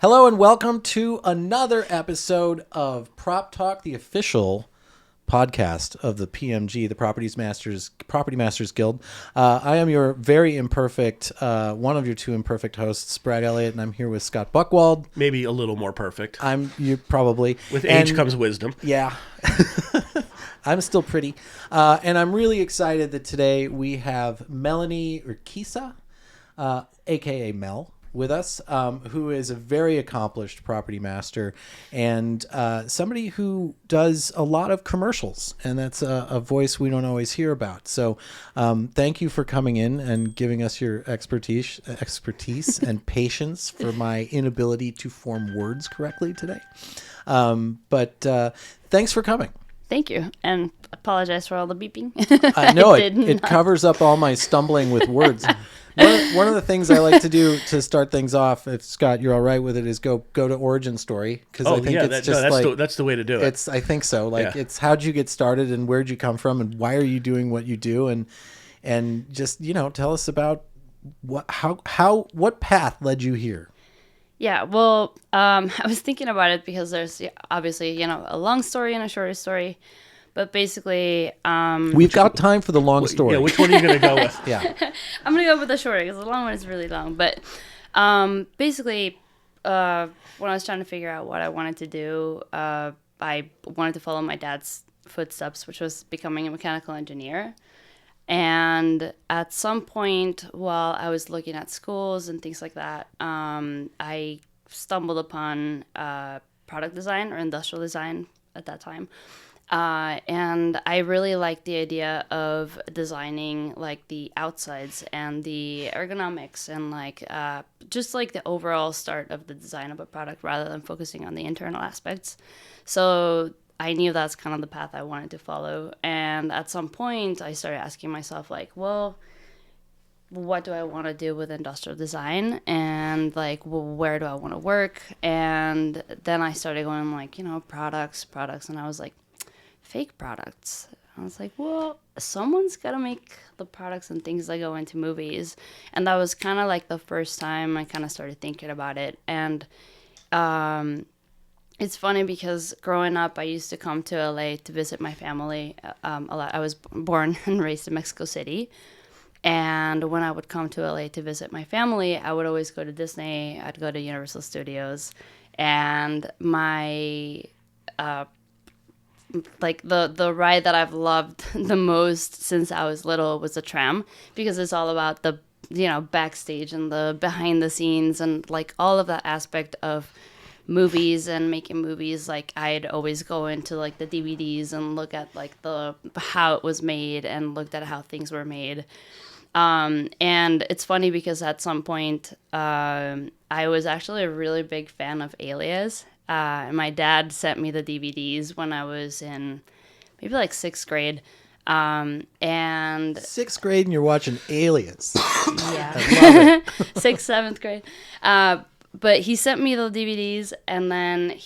Hello and welcome to another episode of Prop Talk, the official podcast of the PMG, the Property Masters Guild. I am your very imperfect, one of your two imperfect hosts, Brad Elliott, and I'm here with Scott Buckwald. Maybe a little more perfect. You probably. With age comes wisdom. Yeah. I'm still pretty. And I'm really excited that today we have Mellanie Urquiza, a.k.a. Mel, with us, who is a very accomplished property master and somebody who does a lot of commercials, and that's a voice we don't always hear about. So thank you for coming in and giving us your expertise and patience for my inability to form words correctly today. But thanks for coming. Thank you, and apologize for all the beeping. No, it covers up all my stumbling with words. One of the things I like to do to start things off, if Scott, you're all right with it, is go to origin story, because I think that's the way to do it. I think so. It's how'd you get started and where'd you come from and why are you doing what you do, and just tell us about what path led you here. Yeah, well, I was thinking about it because there's obviously a long story and a shorter story. But basically... we've got time for the long story. Yeah, which one are you going to go with? Yeah. I'm going to go with the shorter because the long one is really long. But basically, when I was trying to figure out what I wanted to do, I wanted to follow my dad's footsteps, which was becoming a mechanical engineer. And at some point, while I was looking at schools and things like that, I stumbled upon product design or industrial design at that time. And I really liked the idea of designing like the outsides and the ergonomics and just like the overall start of the design of a product rather than focusing on the internal aspects. So I knew that's kind of the path I wanted to follow. And at some point I started asking myself what do I want to do with industrial design, and where do I want to work? And then I started going products, and I was like, fake products. I was like, well, someone's got to make the products and things that go into movies. And that was kind of like the first time I kind of started thinking about it. And it's funny because growing up, I used to come to LA to visit my family a lot. I was born and raised in Mexico City. And when I would come to LA to visit my family, I would always go to Disney. I'd go to Universal Studios. And my... the ride that I've loved the most since I was little was the tram, because it's all about the backstage and the behind the scenes and all of that aspect of movies and making movies. I'd always go into the DVDs and look at the how it was made and looked at how things were made. And it's funny because at some point I was actually a really big fan of Alias. My dad sent me the DVDs when I was in maybe 6th grade. And 6th grade and you're watching Aliens. Yeah. I love it. 6th, 7th grade. But he sent me the DVDs, and then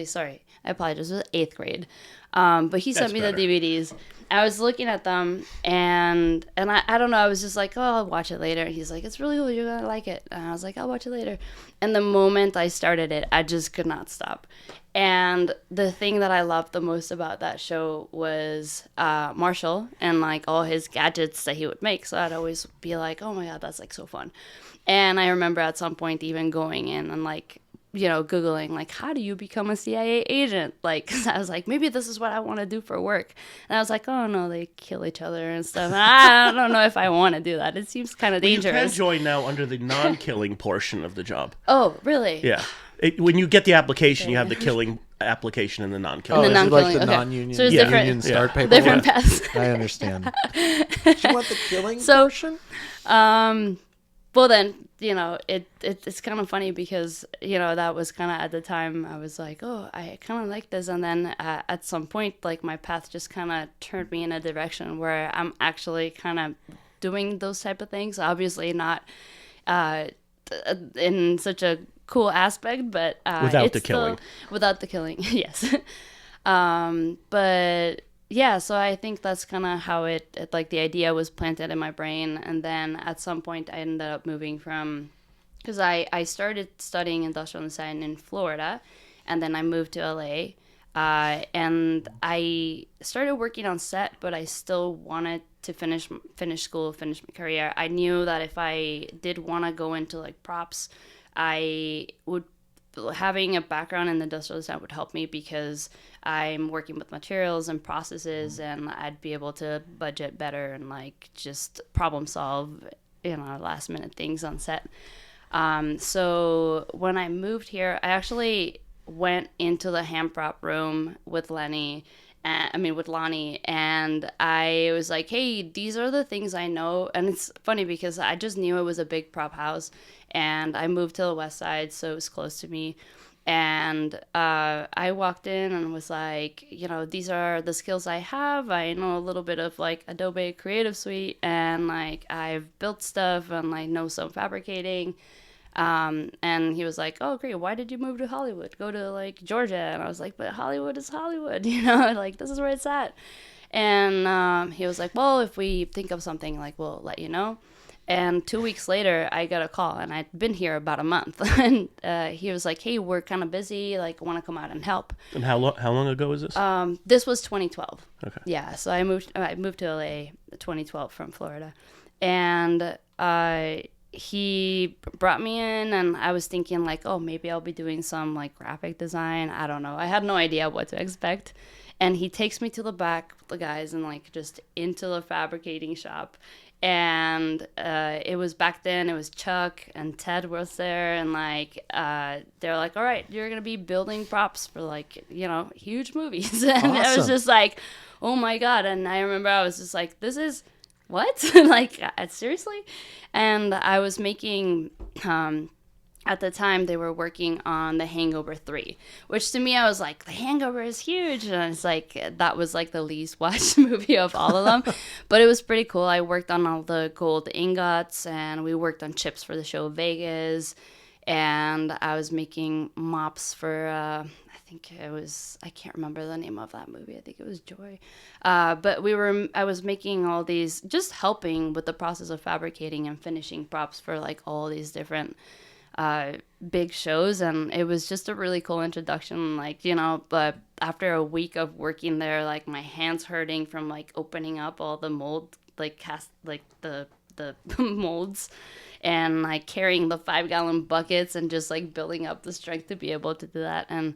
sorry, I apologize. It was 8th grade. But he sent me the DVDs. I was looking at them, and I don't know, I was just like, oh, I'll watch it later. And he's like, it's really cool, you're going to like it. And I was like, I'll watch it later. And the moment I started it, I just could not stop. And the thing that I loved the most about that show was Marshall and all his gadgets that he would make. So I'd always be like, oh my God, that's so fun. And I remember at some point even going in and Googling, how do you become a CIA agent? Cause I was like, maybe this is what I want to do for work. And I was like, oh no, they kill each other and stuff. And I don't know if I want to do that. It seems kind of dangerous. You can join now under the non-killing portion of the job. Oh, really? Yeah. When you get the application, you have the killing application and the non-killing. Oh, the non-killing, is it the okay. non-union? So there's union start paper? Different paths. I understand. Do you want the killing portion? Well, then, it's kind of funny because, that was kind of at the time I was like, oh, I kind of like this. And then at some point, my path just kind of turned me in a direction where I'm actually kind of doing those type of things. Obviously not in such a cool aspect, but without the killing. Without the killing, yes. But yeah, so I think that's kind of how the idea was planted in my brain. And then at some point I ended up moving from because I started studying industrial design in Florida, and then I moved to LA. And I started working on set, but I still wanted to finish school, finish my career. I knew that if I did want to go into like props, I would having a background in industrial design would help me because I'm working with materials and processes, and I'd be able to budget better and like just problem solve, last minute things on set. So when I moved here, I actually went into the hand prop room with with Lonnie, and I was like, hey, these are the things I know. And it's funny because I just knew it was a big prop house, and I moved to the west side, so it was close to me. And I walked in and was like, these are the skills I have. I know a little bit of like Adobe Creative Suite, and like I've built stuff, and I know some fabricating. And he was like, oh, great. Why did you move to Hollywood? Go to like Georgia. And I was like, but Hollywood is Hollywood, like this is where it's at. And he was like, well, if we think of something, like we'll let you know. And 2 weeks later, I got a call, and I'd been here about a month. And he was like, hey, we're kind of busy. Like, want to come out and help. And how long ago was this? This was 2012. Okay. Yeah. So I moved to LA 2012 from Florida. And he brought me in, and I was thinking like, oh, maybe I'll be doing some like graphic design. I don't know. I had no idea what to expect. And he takes me to the back with the guys and like just into the fabricating shop. And it was back then, it was Chuck and Ted was there, and like they're like, all right, you're gonna be building props for like huge movies. And Awesome. I was just like, oh my god. And I remember I was just like, this is what? Like, seriously? And I was making, at the time, they were working on The Hangover 3, which to me, I was like, The Hangover is huge. And it's like, that was like the least watched movie of all of them. But it was pretty cool. I worked on all the gold ingots, and we worked on chips for the show Vegas. And I was making mops for, I can't remember the name of that movie. I think it was Joy. But I was making all these, just helping with the process of fabricating and finishing props for like all these different big shows. And it was just a really cool introduction, but after a week of working there, like my hands hurting from like opening up all the mold, like the molds, and like carrying the 5-gallon buckets and just like building up the strength to be able to do that. And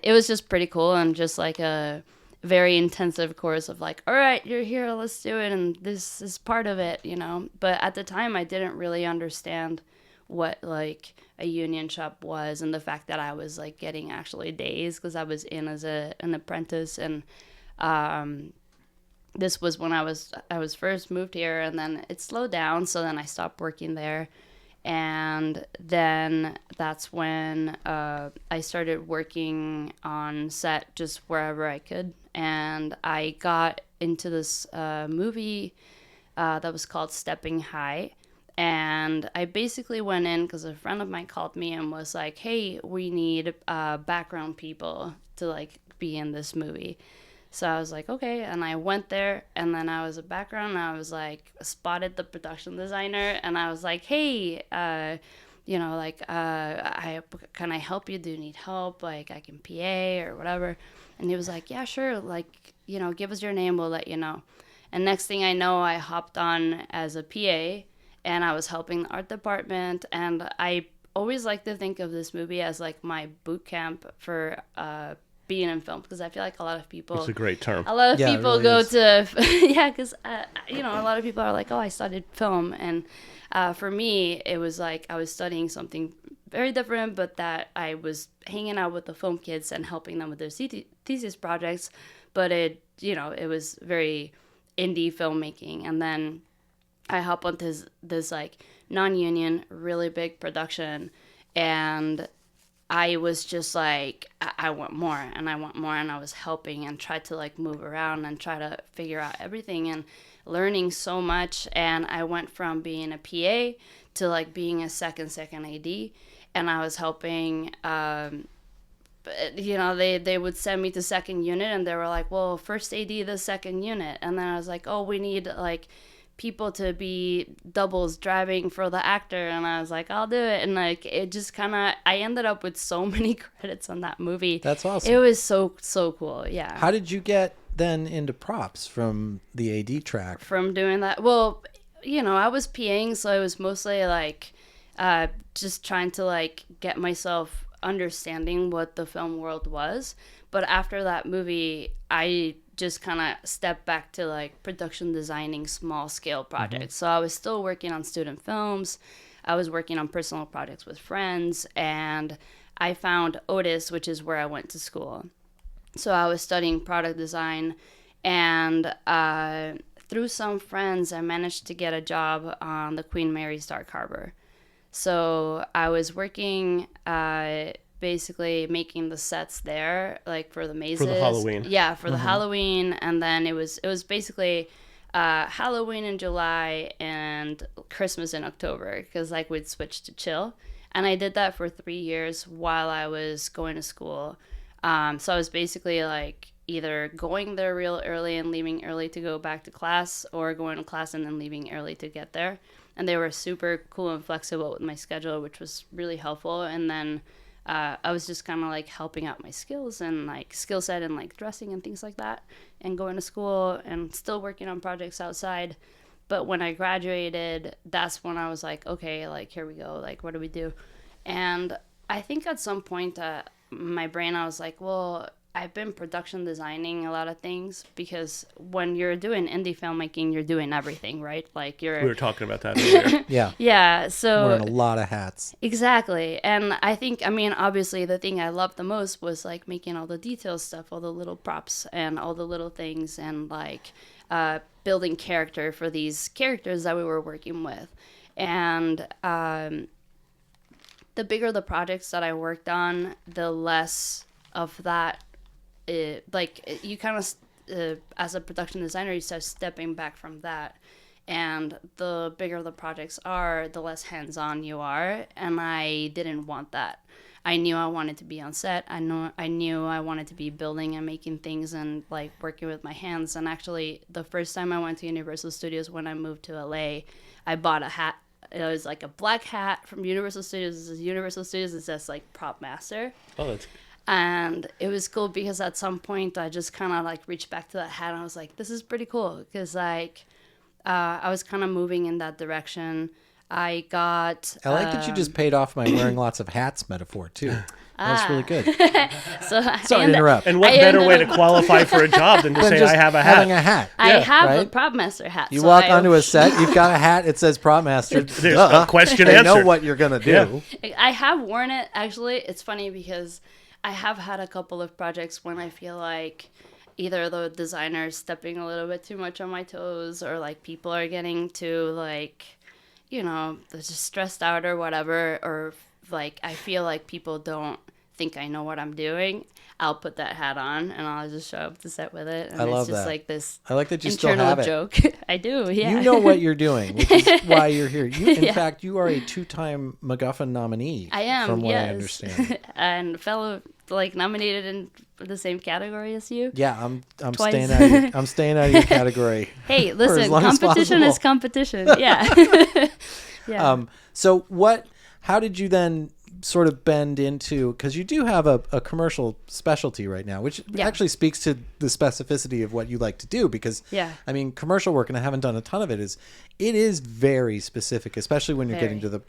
it was just pretty cool, and just like a very intensive course of like, all right, you're here, let's do it, and this is part of it, But at the time, I didn't really understand what like a union shop was, and the fact that I was like getting actually days because I was in as an apprentice. And this was when I was first moved here, and then it slowed down, so then I stopped working there. And then that's when I started working on set just wherever I could. And I got into this movie that was called Stepping High. And I basically went in because a friend of mine called me and was like, hey, we need background people to like be in this movie. So I was like, okay. And I went there, and then I was a background, and I was like, spotted the production designer, and I was like, hey, can I help you? Do you need help? Like, I can PA or whatever. And he was like, yeah, sure. Like, give us your name. We'll let you know. And next thing I know, I hopped on as a PA, and I was helping the art department. And I always like to think of this movie as like my boot camp for being in film, because I feel like a lot of people, it's a great term. A lot of Yeah, people it really go is. to because a lot of people are like, oh, I studied film, and for me it was like I was studying something very different, but that I was hanging out with the film kids and helping them with their thesis projects. But it was very indie filmmaking. And then I hop onto this like non-union, really big production, and I was just like, I want more, and I want more, and I was helping and tried to like move around and try to figure out everything and learning so much. And I went from being a PA to like being a second AD, and I was helping. They would send me to second unit, and they were like, well, first AD the second unit, and then I was like, oh, we need like people to be doubles driving for the actor, and I was like, I'll do it. And like it just kind of, I ended up with so many credits on that movie. That's awesome. It was so cool. Yeah. How did you get then into props from the AD track? From doing that? Well, you know, I was PAing, so it was mostly like just trying to like get myself understanding what the film world was. But after that movie, I just kind of stepped back to like production designing small scale projects. So I was still working on student films. I was working on personal projects with friends, and I found Otis, which is where I went to school. So I was studying product design, and through some friends, I managed to get a job on the Queen Mary's Dark Harbor. So I was working basically making the sets there, like for the mazes. For the Halloween. Yeah, for the Halloween. And then it was basically Halloween in July and Christmas in October, because like we'd switch to chill. And I did that for 3 years while I was going to school. So I was basically like either going there real early and leaving early to go back to class, or going to class and then leaving early to get there. And they were super cool and flexible with my schedule, which was really helpful. And then I was just kind of like helping out my skills and like skill set and like dressing and things like that, and going to school and still working on projects outside. But when I graduated, that's when I was like, okay, like here we go, like what do we do? And I think at some point my brain, I was like, well, I've been production designing a lot of things, because when you're doing indie filmmaking, you're doing everything, right? Like We were talking about that earlier. Yeah. Yeah, so Wearing a lot of hats. exactly. And I think, I mean, obviously the thing I loved the most was like making all the detail stuff, all the little props and all the little things, and like building character for these characters that we were working with. And the bigger the projects that I worked on, the less of that, you kind of, as a production designer, you start stepping back from that. And the bigger the projects are, the less hands-on you are. And I didn't want that. I knew I wanted to be on set. I knew I wanted to be building and making things and like working with my hands. And actually, the first time I went to Universal Studios when I moved to LA, I bought a hat. It was like a black hat from Universal Studios. This is Universal Studios. It says like Prop Master. Oh, that's And it was cool because at some point I just kind of like reached back to that hat, and I was like, this is pretty cool, because like I was kind of moving in that direction. I like that you just paid off my wearing lots of hats metaphor too. That was really good. So Sorry to interrupt. And what better way to qualify for a job than to say just I have a hat? having a hat. I have a right? Prop Master hat. You so walk I- onto a set, you've got a hat, it says Prop Master. There's Duh. a question They know answered. what you're going to do. Yeah. I have worn it. Actually, it's funny because I have had a couple of projects when I feel like either the designer is stepping a little bit too much on my toes, or like people are getting too like, you know, they're just stressed out or whatever, or like I feel like people don't think I know what I'm doing. I'll put that hat on and I'll just show up to set with it. And I love it's just that. like this I like that you still internal have it. joke. I do, yeah. You know what you're doing, which is why you're here. In Yeah. fact, you are a 2-time MacGuffin nominee. I am, from what yes. I understand. And fellow like nominated in the same category as you. Yeah, I'm Twice. staying out. I'm staying out of your category. Hey, as listen, long as competition is possible. competition. Yeah. Yeah. So how did you then sort of bend into, because you do have a commercial specialty right now, which Yeah. actually speaks to the specificity of what you like to do, because Yeah. I mean, commercial work, and I haven't done a ton of it, is very specific, especially when you're getting Very.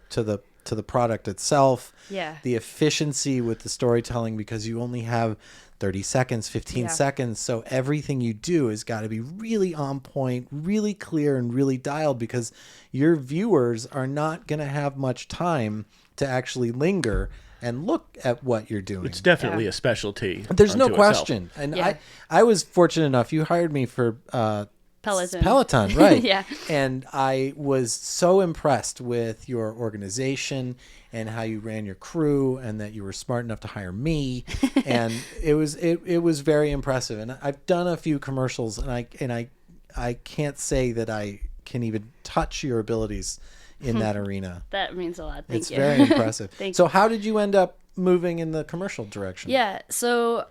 to the product itself. Yeah. The efficiency with the storytelling, because you only have 30 seconds, 15 Yeah. seconds. So everything you do has got to be really on point, really clear, and really dialed, because your viewers are not going to have much time to actually linger and look at what you're doing. It's definitely Yeah. a specialty. There's no unto itself. question. And Yeah. I was fortunate enough. You hired me for Peloton. right? Yeah. And I was so impressed with your organization and how you ran your crew, and that you were smart enough to hire me. And it was very impressive. And I've done a few commercials, and I can't say that I can even touch your abilities in that arena. That means a lot. Thank It's you. very impressive. Thank So how did you end up moving in the commercial direction? Yeah. So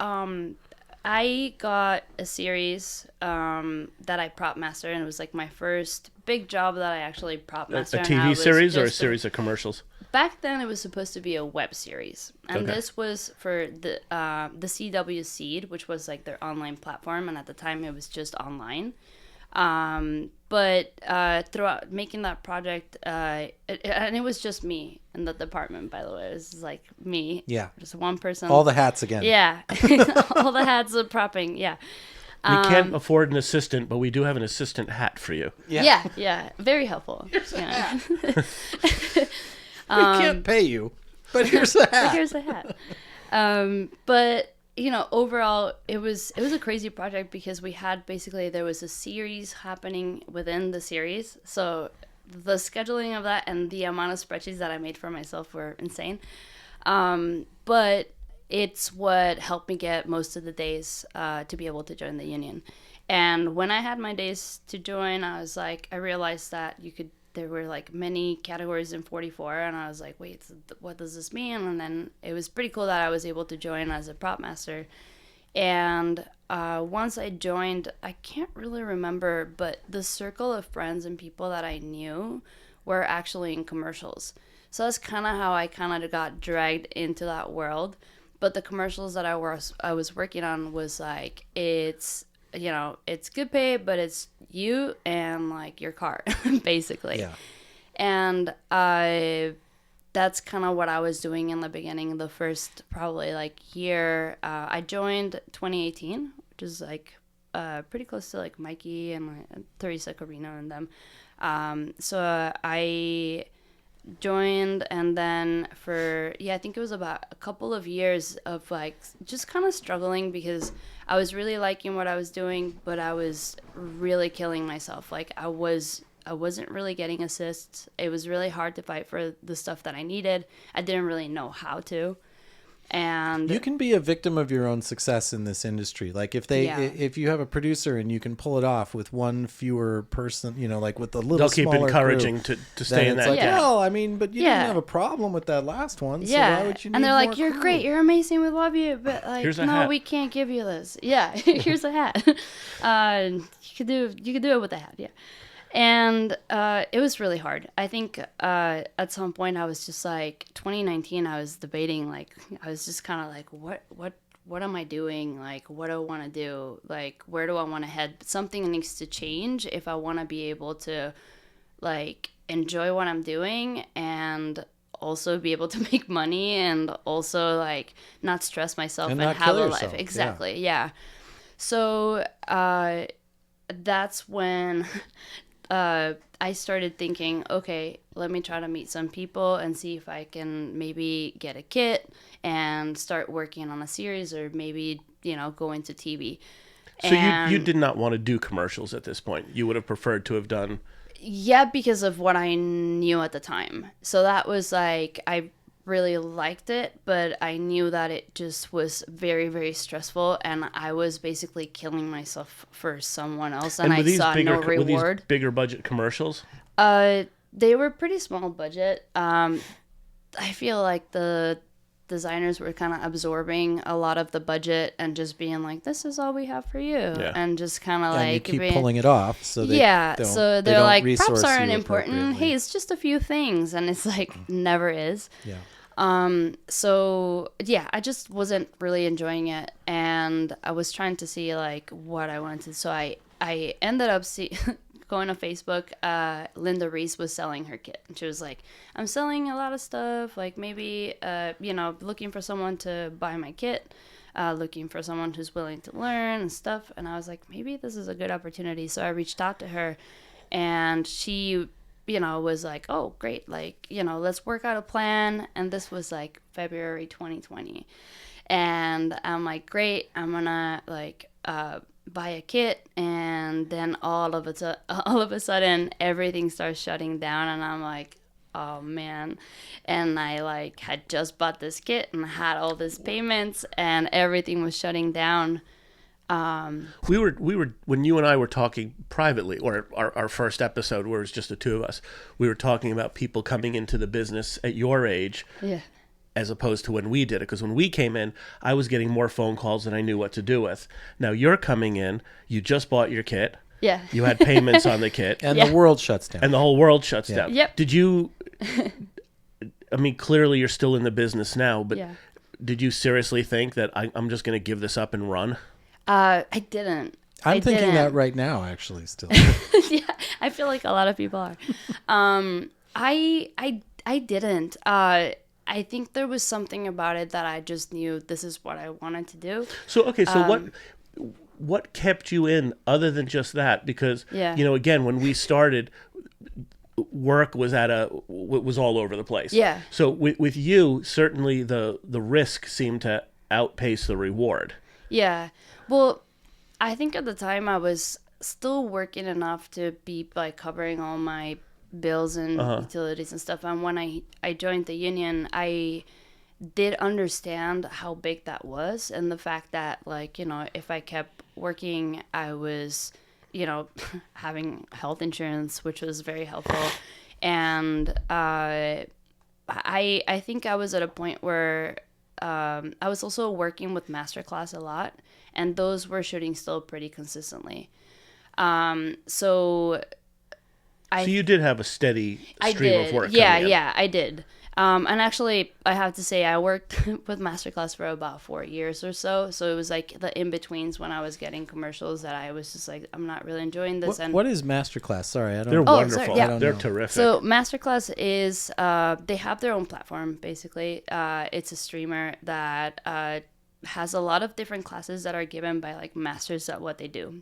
I got a series that I prop mastered, and it was like my first big job that I actually prop A mastered. TV series or a series of commercials? Back then, it was supposed to be a web series, and Okay. this was for the CW Seed, which was like their online platform, and at the time, it was just online. But throughout making that project, and it was just me in the department, by the way. It was like me, Yeah. just one person. All the hats again. Yeah, all the hats of propping. Yeah. We can't afford an assistant, but we do have an assistant hat for you. Yeah, very helpful. Yeah. We can't pay you, but here's the hat. Here's a hat. But overall, it was a crazy project because we had there was a series happening within the series. So the scheduling of that and the amount of spreadsheets that I made for myself were insane. But it's what helped me get most of the days to be able to join the union. And when I had my days to join, I realized that there were like many categories in 44, and I was like, wait, what does this mean? And then it was pretty cool that I was able to join as a prop master. And once I joined, I can't really remember, but the circle of friends and people that I knew were actually in commercials. So that's kind of how I kind of got dragged into that world. But the commercials that I was working on was like, it's good pay, but it's you and like your car, basically. Yeah. And that's kind of what I was doing in the beginning, the first probably like year. I joined 2018, which is like pretty close to like Mikey and like Teresa Carino and them. So I joined, and then I think it was about a couple of years of like just kind of struggling because I was really liking what I was doing, but I was really killing myself. Like I wasn't really getting assists. It was really hard to fight for the stuff that I needed. I didn't really know how to. And you can be a victim of your own success in this industry. Like if you have a producer and you can pull it off with one fewer person, like with a little They'll keep smaller encouraging crew, to stay in it's that. like, Yeah. well, I mean, but you didn't have a problem with that last one. So why would you need and they're like, more you're crew? great, you're amazing, we love you, but like, Here's a no, hat. we can't give you this. Yeah, here's a hat. You could do it with a hat. Yeah. And it was really hard. I think at some point I was just like 2019. I was debating, like I was just kind of like, what am I doing? Like, what do I want to do? Like, where do I want to head? Something needs to change if I want to be able to like enjoy what I'm doing and also be able to make money and also like not stress myself and not have kill a yourself. life. Exactly. Yeah. So that's when I started thinking, okay, let me try to meet some people and see if I can maybe get a kit and start working on a series, or maybe, go into TV. So you did not want to do commercials at this point. You would have preferred to have done. Yeah, because of what I knew at the time. So that was like, I really liked it, but I knew that it just was very, very stressful, and I was basically killing myself for someone else, and I saw no were these reward. bigger budget commercials? They were pretty small budget. I feel like the designers were kind of absorbing a lot of the budget and just being like, this is all we have for you. Yeah. And just kind of And like you keep pulling it off. So they so they they're don't like, resource props aren't you important. appropriately. Hey, it's just a few things. And it's like, never is. Yeah. So yeah, I just wasn't really enjoying it, and I was trying to see like what I wanted. So I ended up going on Facebook. Linda Reese was selling her kit, and she was like, I'm selling a lot of stuff, like maybe looking for someone to buy my kit, looking for someone who's willing to learn and stuff. And I was like, maybe this is a good opportunity. So I reached out to her, and she was like, oh, great. Like, let's work out a plan. And this was like February 2020. And I'm like, great, I'm gonna like buy a kit. And then all of a sudden, everything starts shutting down. And I'm like, oh man. And I like had just bought this kit and had all these payments, and everything was shutting down. We were when you and I were talking privately, or our first episode where it was just the two of us, we were talking about people coming into the business at your age Yeah. as opposed to when we did it. Because when we came in, I was getting more phone calls than I knew what to do with. Now you're coming in, you just bought your kit. Yeah. You had payments on the kit. And the world shuts down. And the whole world shuts down. Yep. Did you, I mean, clearly you're still in the business now, but did you seriously think that I'm just going to give this up and run? I didn't. I'm thinking that right now, actually, still. Yeah, I feel like a lot of people are. I didn't. I think there was something about it that I just knew this is what I wanted to do. So, okay, so what kept you in other than just that? Because, you know, again, when we started, work was was all over the place. Yeah. So with you, certainly the risk seemed to outpace the reward. Yeah. Well, I think at the time I was still working enough to be like covering all my bills and utilities and stuff. And when I joined the union, I did understand how big that was, and the fact that, like, you know, if I kept working, I was, you know, having health insurance, which was very helpful. And I think I was at a point where I was also working with Masterclass a lot, and those were shooting still pretty consistently. So you did have a steady stream of work. Yeah, I did. And actually, I have to say, I worked with Masterclass for about 4 years or so. So it was like the in-betweens when I was getting commercials that I was just like, I'm not really enjoying this. What is Masterclass? Sorry, I don't They're know. wonderful. Sorry, yeah. They're terrific. So Masterclass is, they have their own platform, basically. It's a streamer that has a lot of different classes that are given by like masters at what they do.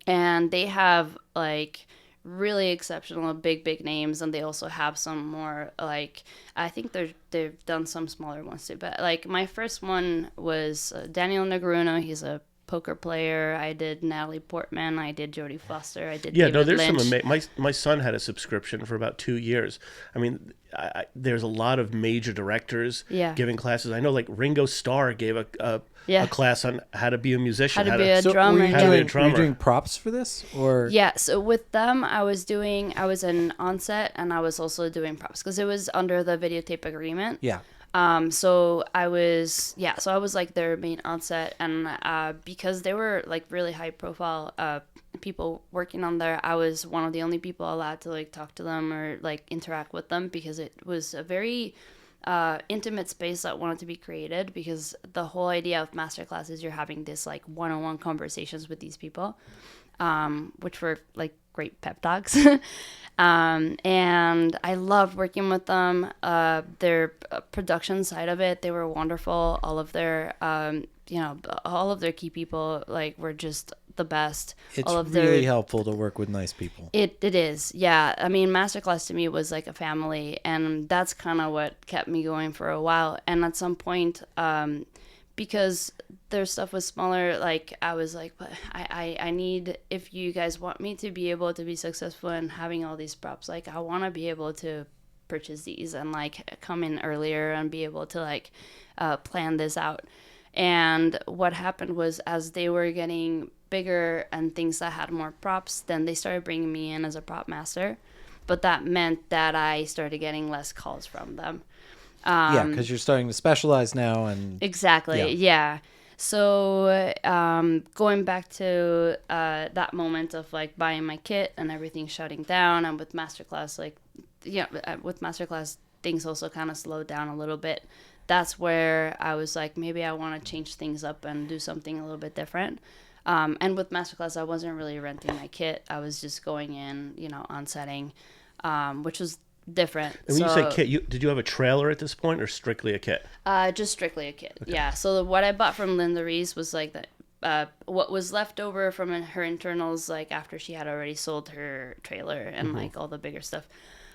And they have like really exceptional big names, and they also have some more, like, I think they've done some smaller ones too, but like my first one was Daniel Negruno. He's a poker player. I did Natalie Portman, I did Jodie Foster, I did David there's Lynch. some my son had a subscription for about 2 years. I mean, there's a lot of major directors giving classes. I know, like, Ringo Starr gave a class on how to be a musician, how to be a drummer. Were you doing props for this, or? Yeah, so with them, I was an on-set, and I was also doing props because it was under the videotape agreement. Yeah. So I was like their main on-set, and because they were like really high-profile people working on there, I was one of the only people allowed to like talk to them or like interact with them, because it was a very intimate space that wanted to be created, because the whole idea of Masterclass is you're having this like one-on-one conversations with these people, which were like great pep talks. And I loved working with them. Their production side of it, they were wonderful. All of their all of their key people like were just the best. It's really helpful to work with nice people. It is, yeah. I mean, Masterclass to me was like a family, and that's kind of what kept me going for a while. And at some point, because their stuff was smaller, like I was like, but I need, if you guys want me to be able to be successful in having all these props, like I want to be able to purchase these and like come in earlier and be able to like plan this out. And what happened was, as they were getting bigger and things that had more props, then they started bringing me in as a prop master. But that meant that I started getting less calls from them. Because you're starting to specialize now. And exactly, yeah. So going back to that moment of like buying my kit and everything shutting down, and with Masterclass, with Masterclass, things also kind of slowed down a little bit. That's where I was like, maybe I want to change things up and do something a little bit different. And with Masterclass, I wasn't really renting my kit. I was just going in, on setting, which was different. And when you say kit, did you have a trailer at this point, or strictly a kit? Just strictly a kit. Okay. Yeah. So what I bought from Linda Reese was like that. What was left over from her internals, like after she had already sold her trailer and like all the bigger stuff.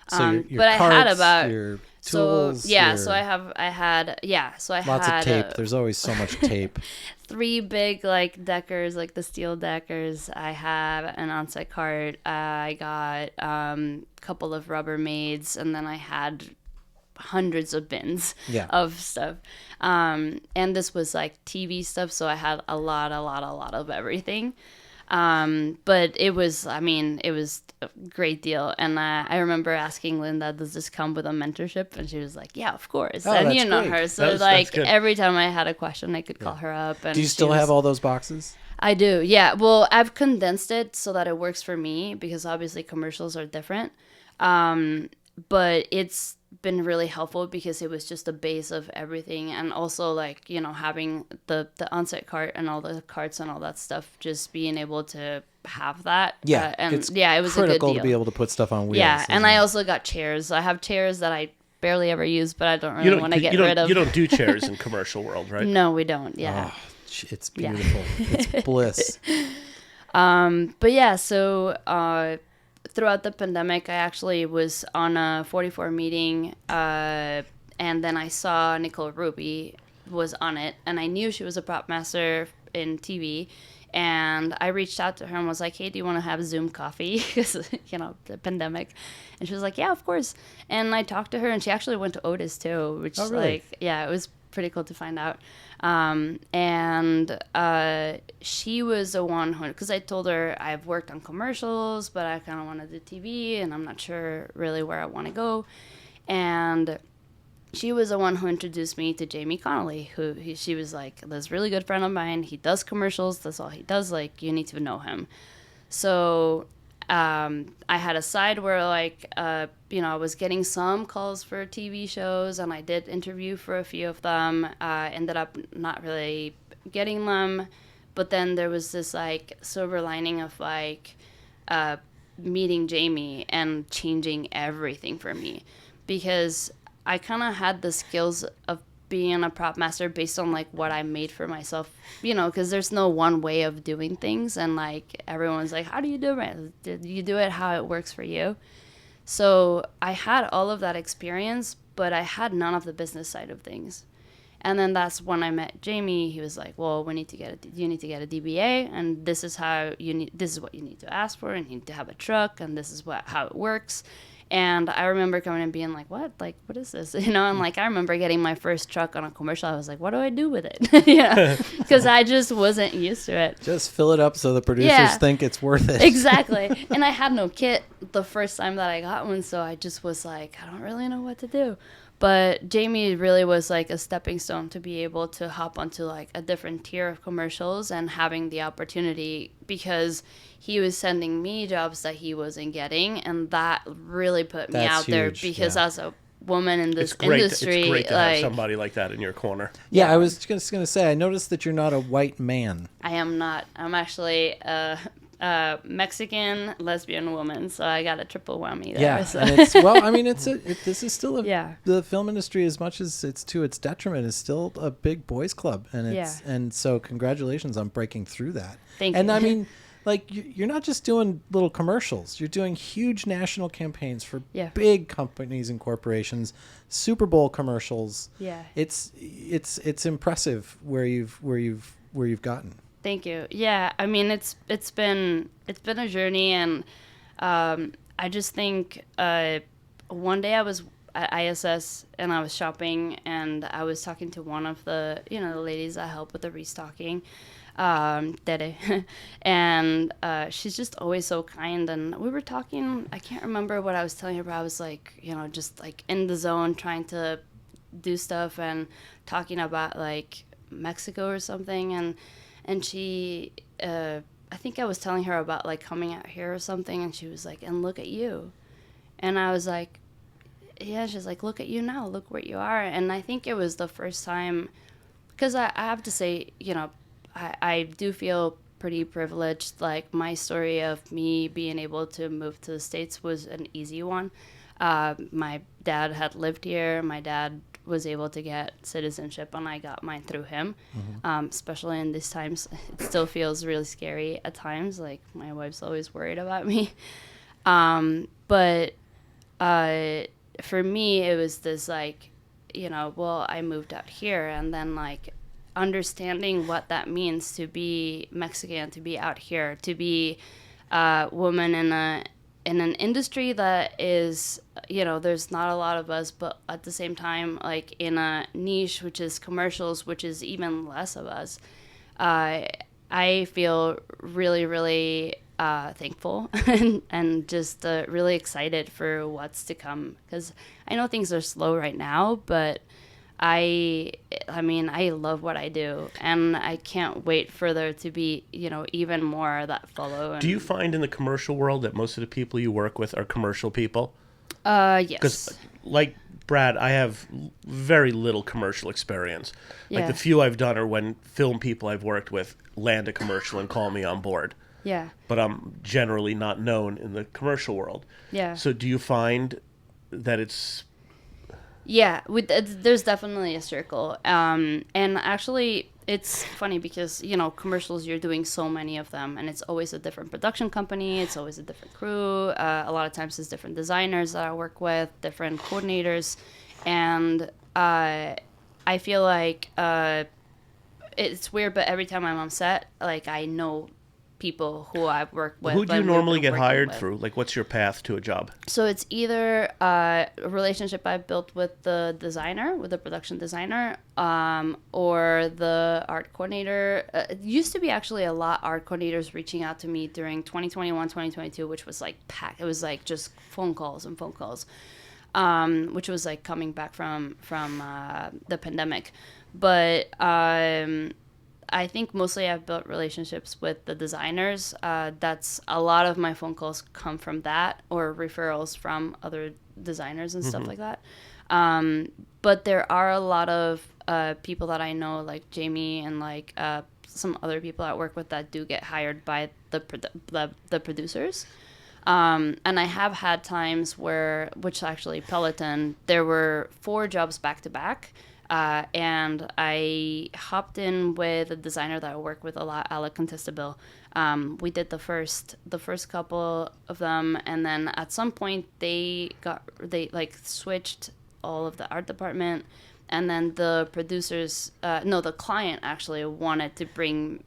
So your but carts, I had about your tools. I had lots of tape. There's always so much tape. 3 big like deckers, like the steel deckers. I had an on-site cart. I got a couple of Rubbermaids, and then I had hundreds of bins of stuff. And this was like TV stuff, so I had a lot of everything. But it was a great deal. And I remember asking Linda, does this come with a mentorship? And she was like, yeah, of course. Oh, and that's you know great. her. So every time I had a question, I could call her up. And do you still have all those boxes? I do. Yeah. Well, I've condensed it so that it works for me because obviously commercials are different. But it's been really helpful because it was just the base of everything, and also like, you know, having the on-site cart and all the carts and all that stuff, just being able to have that. And it's it was critical a good deal to be able to put stuff on wheels. Yeah, and I also got chairs. I have chairs that I barely ever use, but I don't really want to get rid of. You don't do chairs in commercial world, right? No, we don't. Yeah. Oh, it's beautiful. It's bliss. But yeah, so throughout the pandemic, I actually was on a 44 meeting, and then I saw Nicole Ruby was on it, and I knew she was a prop master in TV, and I reached out to her and was like, hey, do you want to have Zoom coffee? Because, you know, the pandemic. And she was like, yeah, of course. And I talked to her, and she actually went to Otis too, which it was pretty cool to find out. She was the one who, because I told her I've worked on commercials, but I kind of want to do TV, and I'm not sure really where I want to go. And she was the one who introduced me to Jamie Connolly, she was like, this really good friend of mine. He does commercials. That's all he does. Like, you need to know him. So I had a side where, like, you know, I was getting some calls for TV shows, and I did interview for a few of them. Ended up not really getting them. But then there was this, like, silver lining of, like, meeting Jamie and changing everything for me. Because I kind of had the skills of being a prop master based on like what I made for myself, you know, because there's no one way of doing things, and like everyone's like, how do you do it? Did you do it how it works for you? So I had all of that experience, but I had none of the business side of things. And then that's when I met Jamie. He was like, well, you need to get a DBA, and this is what you need to ask for, and you need to have a truck, and this is how it works. And I remember coming and being like, what? Like, what is this? You know, and like, I remember getting my first truck on a commercial. I was like, what do I do with it? Yeah, because I just wasn't used to it. Just fill it up so the producers think it's worth it. Exactly. And I had no kit the first time that I got one. So I just was like, I don't really know what to do. But Jamie really was like a stepping stone to be able to hop onto like a different tier of commercials and having the opportunity, because he was sending me jobs that he wasn't getting, and that really put me out there, because as a woman in this industry, it's great to have somebody like that in your corner. Yeah, I was just going to say, I noticed that you're not a white man. I am not. I'm actually Mexican lesbian woman, so I got a triple whammy there. Yeah, so. and this is still the film industry, as much as it's to its detriment, is still a big boys club, and and so congratulations on breaking through that. Thank you. And I mean, like, you're not just doing little commercials; you're doing huge national campaigns for big companies and corporations, Super Bowl commercials. Yeah, it's impressive where you've gotten. Thank you. Yeah, I mean, it's been a journey, and I just think one day I was at ISS and I was shopping, and I was talking to one of the the ladies that help with the restocking, Tere, and she's just always so kind. And we were talking. I can't remember what I was telling her, but I was like, just like in the zone, trying to do stuff and talking about like Mexico or something, and she, I think I was telling her about, like, coming out here or something, and she was like, and look at you. And I was like, yeah, she's like, look at you now, look where you are. And I think it was the first time, because I have to say, I do feel pretty privileged. Like, my story of me being able to move to the States was an easy one. My dad had lived here. My dad was able to get citizenship, and I got mine through him. Mm-hmm. Especially in these times, it still feels really scary at times. Like, my wife's always worried about me. But for me, it was this, like, well, I moved out here, and then, like, understanding what that means to be Mexican, to be out here, to be a woman in an industry that is, there's not a lot of us, but at the same time, like, in a niche, which is commercials, which is even less of us. I I feel really, really thankful and just really excited for what's to come, because I know things are slow right now, but I mean, I love what I do, and I can't wait for there to be, even more that follow. Do you find in the commercial world that most of the people you work with are commercial people? Yes. Because, like Brad, I have very little commercial experience. Like, the few I've done are when film people I've worked with land a commercial and call me on board. Yeah. But I'm generally not known in the commercial world. Yeah. So do you find that it's... Yeah, there's definitely a circle. And actually, it's funny because, commercials, you're doing so many of them, and it's always a different production company. It's always a different crew. A lot of times it's different designers that I work with, different coordinators. And I feel like it's weird, but every time I'm on set, like, I know people who I've worked with. Who do you normally get hired through? Like, what's your path to a job? So it's either a relationship I've built with the designer, with the production designer, or the art coordinator. It used to be actually a lot art coordinators reaching out to me during 2021, 2022, which was like packed. It was like just phone calls and phone calls, which was like coming back from the pandemic. But I think mostly I've built relationships with the designers. That's a lot of my phone calls come from that, or referrals from other designers and stuff like that. But there are a lot of people that I know, like Jamie and like some other people I work with, that do get hired by the producers. And I have had times where, which actually Peloton, there were 4 jobs back to back. And I hopped in with a designer that I work with a lot, Alec Contestabil. We did the first couple of them, and then at some point they switched all of the art department, and then the the client actually wanted to bring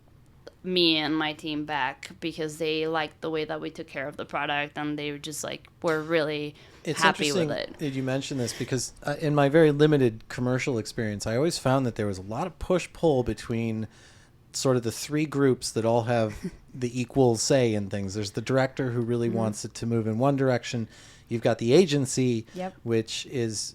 me and my team back because they liked the way that we took care of the product, and they were just like, were really happy with it. You mentioned this because in my very limited commercial experience, I always found that there was a lot of push-pull between sort of the 3 groups that all have the equal say in things. There's the director who really wants it to move in one direction. You've got the agency, which is,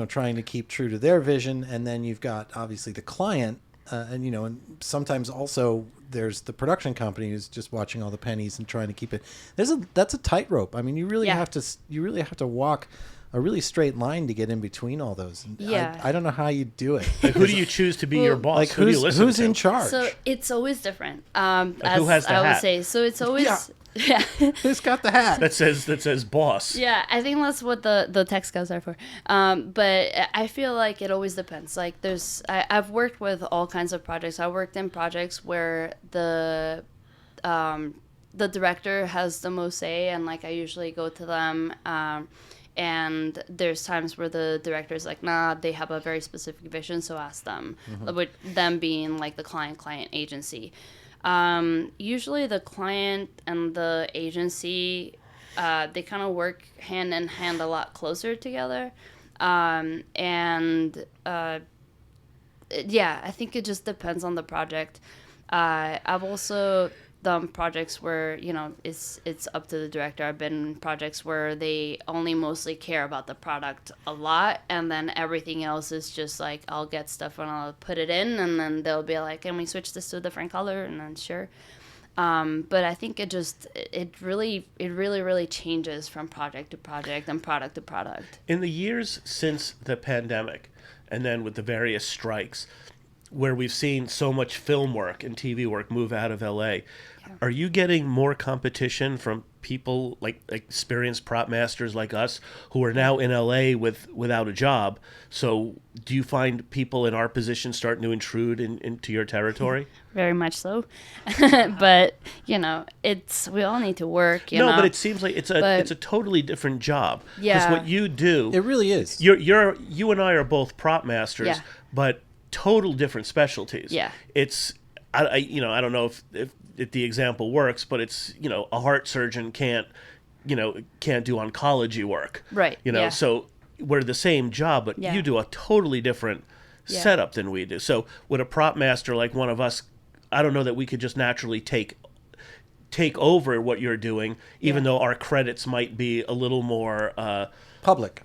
trying to keep true to their vision. And then you've got obviously the client, and sometimes also there's the production company who's just watching all the pennies and trying to keep it. That's a tightrope. I mean, you really have to walk a really straight line to get in between all those. And I don't know how you do it. Like, who do you choose to be your boss? Like, who's in charge? So it's always different. Like, who has the hat? I would say. So it's always Yeah. Who's got the hat? That says boss. Yeah, I think that's what the text guys are for. But I feel like it always depends. Like I've worked with all kinds of projects. I worked in projects where the director has the most say, and like I usually go to them. And there's times where the director's like, nah, they have a very specific vision, so ask them. With them being like the client agency. Usually the client and the agency, they kind of work hand in hand a lot closer together. I think it just depends on the project. I've also done projects where, it's up to the director. I've been in projects where they only mostly care about the product a lot, and then everything else is just like, I'll get stuff and I'll put it in, and then they'll be like, can we switch this to a different color? And then sure. But I think it really changes from project to project and product to product. In the years since the pandemic, and then with the various strikes, where we've seen so much film work and TV work move out of LA, are you getting more competition from people like experienced prop masters like us who are now in LA without a job? So do you find people in our position starting to intrude into your territory? Very much so. But, we all need to work, but it seems like it's a totally different job. Yeah. Because what you do... It really is. You and I are both prop masters, but total different specialties. Yeah. It's... I don't know if the example works, but it's, a heart surgeon can't do oncology work. Right. So we're the same job, but you do a totally different setup than we do. So would a prop master like one of us I don't know that we could just naturally take over what you're doing, even though our credits might be a little more Public.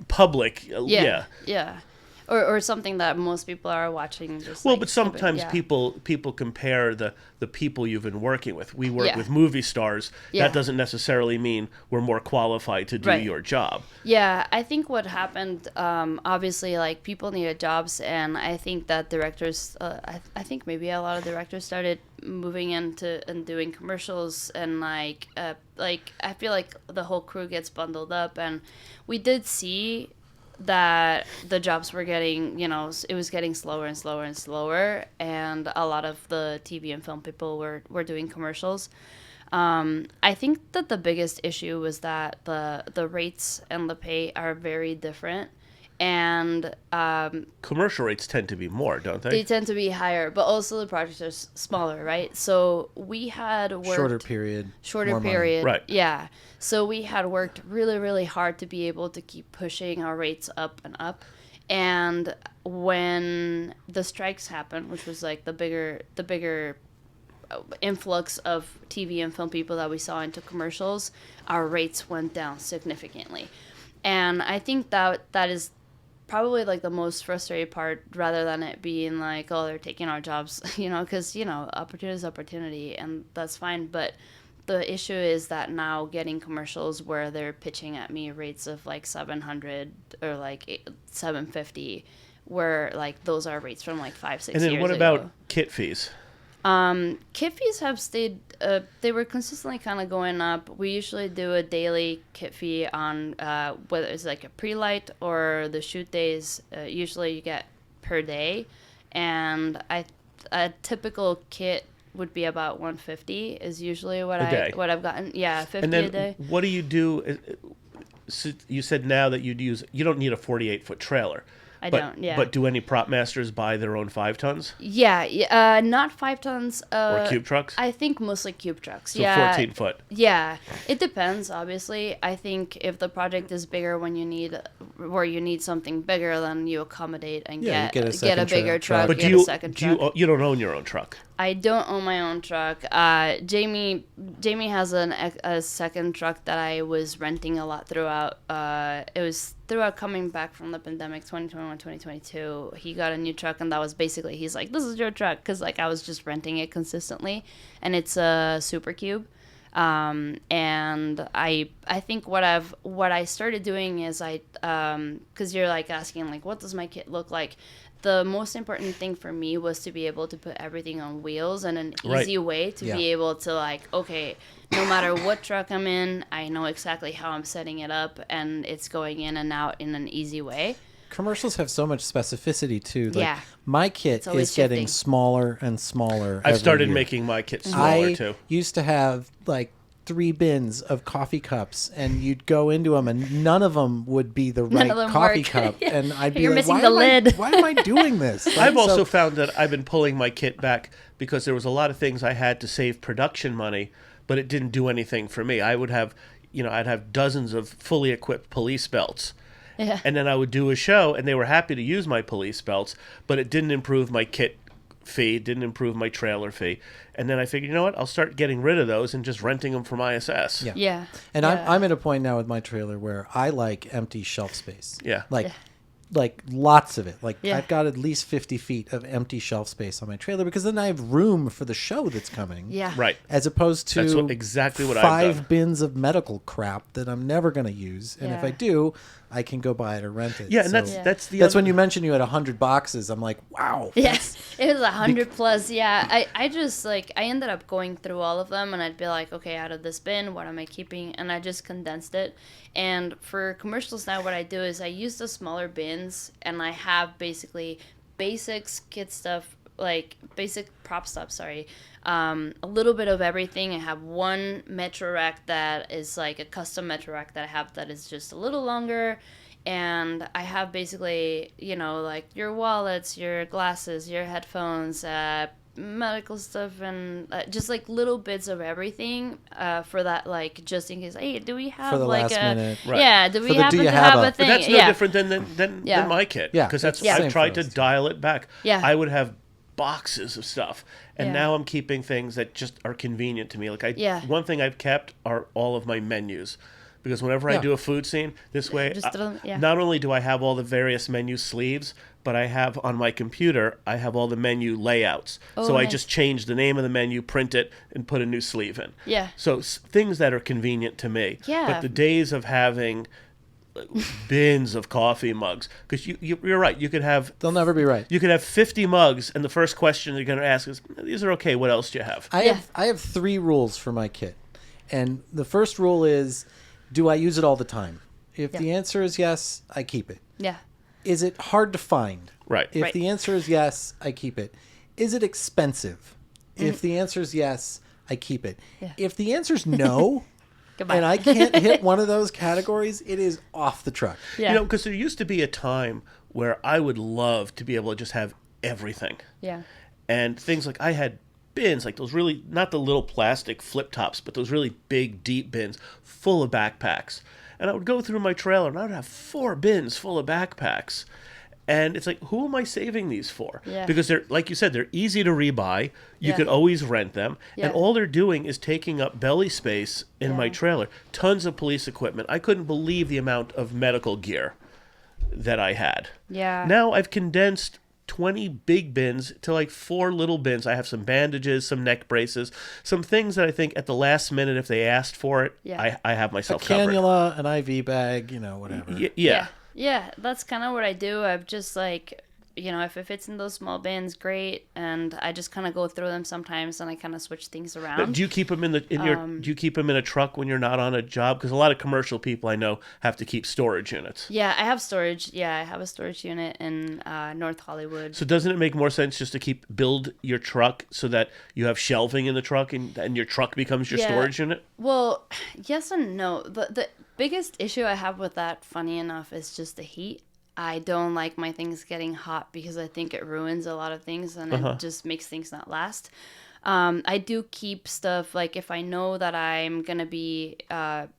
Yeah. Or something that most people are watching. Just Well, like, but sometimes yeah. people compare the people you've been working with. We work Yeah. with movie stars. Yeah. That doesn't necessarily mean we're more qualified to do Right. your job. Yeah, I think what happened, obviously, like, people needed jobs, and I think that directors, I think maybe a lot of directors started moving into and doing commercials, and, like, I feel like the whole crew gets bundled up, and we did see that the jobs were getting, it was getting slower and slower and slower, and a lot of the TV and film people were doing commercials. I think that the biggest issue was that the rates and the pay are very different, and Commercial rates tend to be more, don't they they? tend to be higher, but also the projects are smaller, right? So we had worked Shorter period. shorter more money. period, Right. Yeah. So we had worked really, really hard to be able to keep pushing our rates up and up. And when the strikes happened, which was like the bigger influx of TV and film people that we saw into commercials, our rates went down significantly. And I think that is probably like the most frustrating part, rather than it being like, oh, they're taking our jobs, because, opportunity is opportunity, and that's fine. But the issue is that now getting commercials where they're pitching at me rates of like 700 or like 750, where like those are rates from like 5-6 years ago. And then what about kit fees? Kit fees have stayed, they were consistently kind of going up. We usually do a daily kit fee on whether it's like a pre-light or the shoot days. Usually you get per day. And a typical kit would be about 150 is usually what I've gotten. Yeah, 50 And then a day. what do you do? So you said now that you don't need a 48-foot trailer. I don't, yeah. But do any prop masters buy their own 5 tons? Yeah, not 5 tons. Or cube trucks? I think mostly cube trucks. So yeah. 14 foot. Yeah, it depends. Obviously, I think if the project is bigger where you need something bigger, then you accommodate and Yeah, you get get a a bigger second truck. But Get a second truck. you don't own your own truck? I don't own my own truck. Jamie has a second truck that I was renting a lot throughout. It was throughout coming back from the pandemic, 2021, 2022. He got a new truck, and that was basically, he's like, this is your truck, because like I was just renting it consistently, and it's a Super Cube. And I think what I started doing is because you're like asking like, what does my kit look like? The most important thing for me was to be able to put everything on wheels and an easy way to be able to like, okay, no matter what truck I'm in, I know exactly how I'm setting it up, and it's going in and out in an easy way. Commercials have so much specificity too. Like, Yeah. my kit always is getting shifting. smaller and smaller. I've started every year. making my kit smaller I too. used to have like 3 bins of coffee cups, and you'd go into them, and none of them would be the right of them coffee work. cup, and I'd be You're like, missing why the lid." why am I doing this? Like, I've also so- found that I've been pulling my kit back because there was a lot of things I had to save production money, but it didn't do anything for me. I would have, I'd have dozens of fully equipped police belts. Yeah. And then I would do a show, and they were happy to use my police belts, but it didn't improve my kit fee, didn't improve my trailer fee. And then I figured, you know what? I'll start getting rid of those and just renting them from ISS. Yeah. Yeah. And yeah. I'm at a point now with my trailer where I like empty shelf space. Yeah. Like lots of it. Like Yeah. I've got at least 50 feet of empty shelf space on my trailer, because then I have room for the show that's coming. Yeah. Right. As opposed to That's exactly what I've 5 done. bins of medical crap that I'm never going to use. And if Yeah. I do, I can go buy it or rent it. Yeah, and So that's the that's other, when you mentioned you had 100 boxes. I'm like, wow. Yes, it was 100 plus. Yeah, I just like, I ended up going through all of them, and I'd be like, okay, out of this bin, what am I keeping? And I just condensed it. And for commercials now, what I do is I use the smaller bins, and I have basically basics, kit stuff, like basic prop stuff. Sorry, a little bit of everything. I have one metro rack that is like a custom metro rack that I have that is just a little longer. And I have basically, like your wallets, your glasses, your headphones, medical stuff, and just like little bits of everything for that, like just in case. Hey, do we have For the like last minute. Right. Yeah, do For we the happen do you to have have a- a thing? But that's no yeah. different than Yeah. my kit. Yeah, Because it's that's the same I've tried for to us. dial it back. Yeah. I would have boxes of stuff. And Yeah. now I'm keeping things that just are convenient to me. Like Yeah. one thing I've kept are all of my menus. Because whenever I Yeah. do a food scene, this way, Just yeah. not only do I have all the various menu sleeves, but I have on my computer, I have all the menu layouts. Oh, so I nice. just change the name of the menu, print it, and put a new sleeve in. Yeah. So things that are convenient to me. Yeah. But the days of having bins of coffee mugs, because you're right, you could have They'll never be right. you could have 50 mugs, and the first question they're going to ask is, "These are okay. What else do you have?" I have 3 rules for my kit, and the first rule is, do I use it all the time? If the answer is yes, I keep it. Yeah. Is it hard to find? Right. If Right. the answer is yes, I keep it. Is it expensive? If the answer is yes, I keep it. Yeah. If the answer is no, Goodbye. and I can't hit one of those categories, it is off the truck. Yeah. Because there used to be a time where I would love to be able to just have everything. Yeah. And things like I had bins, like those really, not the little plastic flip tops, but those really big, deep bins full of backpacks. And I would go through my trailer and I would have 4 bins full of backpacks. And it's like, who am I saving these for? Yeah. Because they're, like you said, they're easy to rebuy. You Yeah. could always rent them. Yeah. And all they're doing is taking up belly space in my Yeah. trailer. Tons of police equipment. I couldn't believe the amount of medical gear that I had. Yeah. Now I've condensed 20 big bins to like 4 little bins. I have some bandages, some neck braces, some things that I think at the last minute, if they asked for it, Yeah. I have A myself covered. cannula, an IV bag, whatever. Yeah. Yeah, that's kind of what I do. I've just like, if it fits in those small bins, great. And I just kind of go through them sometimes, and I kind of switch things But around. do you keep them do you keep them in a truck when you're not on a job? Because a lot of commercial people I know have to keep storage units. Yeah, I have storage. Yeah, I have a storage unit in North Hollywood. So doesn't it make more sense just to build your truck so that you have shelving in the truck and your truck becomes your Yeah. storage unit? Well, yes and no. The biggest issue I have with that, funny enough, is just the heat. I don't like my things getting hot because I think it ruins a lot of things and it just makes things not last. I do keep stuff, like if I know that I'm going to be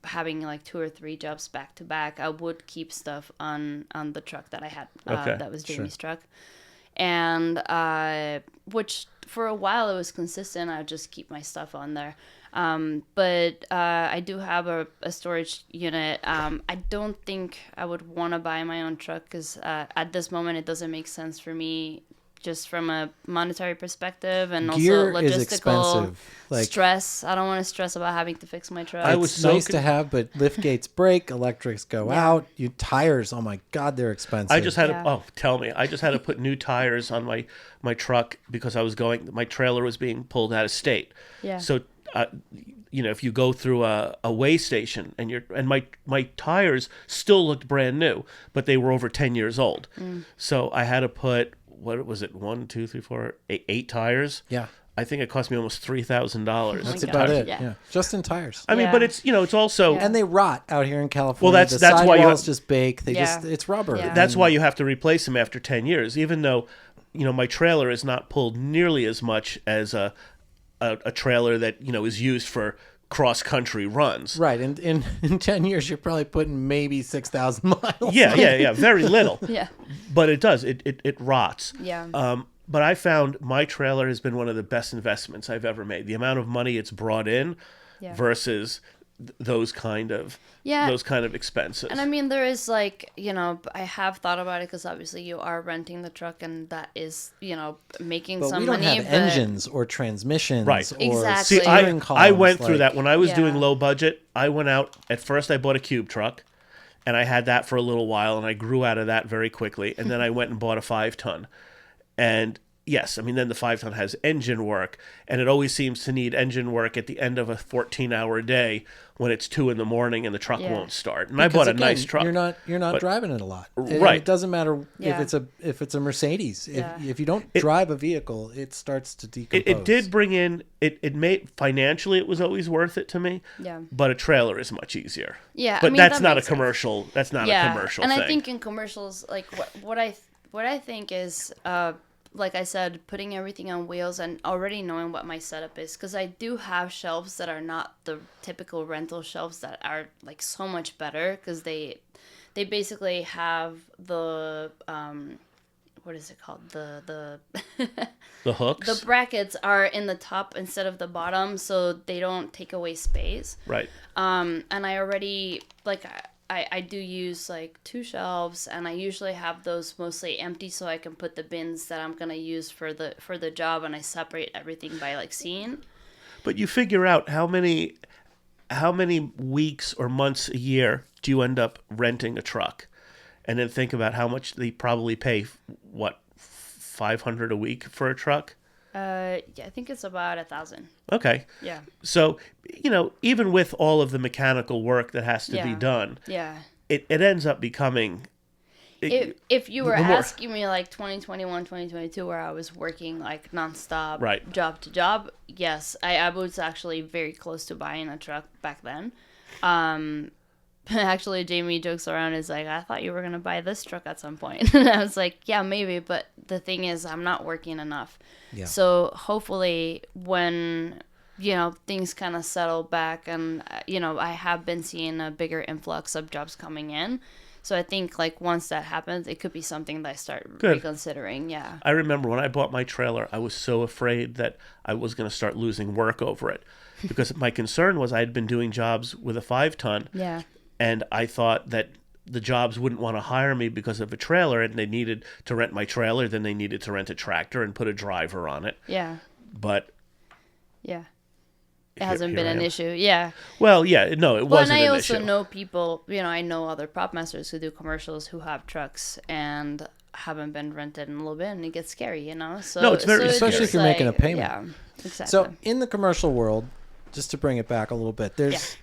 having like 2 or 3 jobs back to back, I would keep stuff on the truck that I had Okay, that was Jamie's truck. And which for a while it was consistent. I would just keep my stuff on there. But I do have a storage unit. I don't think I would want to buy my own truck because at this moment it doesn't make sense for me just from a monetary perspective and Gear also is logistical expensive. stress. I don't want to stress about having to fix my truck. I was It's so nice to have, but lift gates break, electrics go out. You tires, oh my God, they're expensive. I just had Yeah. I just had to put new tires on my truck because my trailer was being pulled out of state. Yeah. So, if you go through a weigh station and my tires still looked brand new, but they were over 10 years old. So I had to put, what was it? 1, 2, 3, 4, 8 tires. Yeah. I think it cost me almost $3,000. That's my about gosh, it. yeah. Yeah. Just in tires. I mean, Yeah. but it's also, And they rot out here in California. Well, that's why you sidewalls have- just bake. They Yeah. it's rubber. Yeah. that's why you have to replace them after 10 years, even though, my trailer is not pulled nearly as much as a trailer that, is used for cross-country runs. Right. And in 10 years, you're probably putting maybe 6,000 miles. Yeah, very little. Yeah. But it does. It rots. Yeah. But I found my trailer has been one of the best investments I've ever made. The amount of money it's brought in Yeah. versus those kind of expenses. And I mean, there is like, I have thought about it because obviously you are renting the truck and that is, making But some we don't money. have but engines or transmissions Right. or Exactly. See, steering I columns. went through like- that when I was Yeah. doing low budget. I went out at first. I bought a cube truck, and I had that for a little while, and I grew out of that very quickly. And then I went and bought a 5-ton, and yes, I mean then the 5-ton has engine work, and it always seems to need engine work at the end of a 14-hour day when it's 2 a.m. and the truck Yeah. won't start. And I Because bought a again, nice truck. You're not but- driving it a lot. And Right. It doesn't matter Yeah. if it's a Mercedes. Yeah. If you don't drive a vehicle, it starts to decompose. It did bring in it made financially it was always worth it to me. Yeah. But a trailer is much easier. Yeah, I But mean, that's that not a makes sense. commercial. That's not Yeah. a commercial and thing. I think in commercials, like what I think is, like I said, putting everything on wheels and already knowing what my setup is, because I do have shelves that are not the typical rental shelves that are like so much better because they basically have the what is it called? The The hooks. the brackets are in the top instead of the bottom, so they don't take away space. Right. And I already like I do use like 2 shelves, and I usually have those mostly empty so I can put the bins that I'm gonna use for the job, and I separate everything by like scene. But you figure out how many weeks or months a year do you end up renting a truck, and then think about how much they probably pay. What, $500 a week for a truck? Yeah, I think it's about 1,000. Okay. Yeah. So, even with all of the mechanical work that has to be done, Yeah. it ends up becoming. If you were the more- asking me like 2021, 2022, where I was working like nonstop, Right. job to job, yes, I was actually very close to buying a truck back then. Actually, Jamie jokes around, is like, I thought you were going to buy this truck at some point. And I was like, yeah, maybe. But the thing is, I'm not working enough. Yeah. So hopefully when, things kind of settle back and, I have been seeing a bigger influx of jobs coming in. So I think like once that happens, it could be something that I start reconsidering. Yeah. I remember when I bought my trailer, I was so afraid that I was going to start losing work over it, because my concern was I had been doing jobs with a 5-ton. Yeah. And I thought that the jobs wouldn't want to hire me because of a trailer, and they needed to rent my trailer. Then they needed to rent a tractor and put a driver on it. Yeah. But yeah. It hasn't been here I an am. issue. Yeah. Well, yeah, no, it Well, wasn't and I an also issue. know people, I know other prop masters who do commercials who have trucks and haven't been rented in a little bit, and it gets scary, So, No, it's very so scary. Especially if you're like, making a payment. Yeah, exactly. So in the commercial world, just to bring it back a little bit, there's,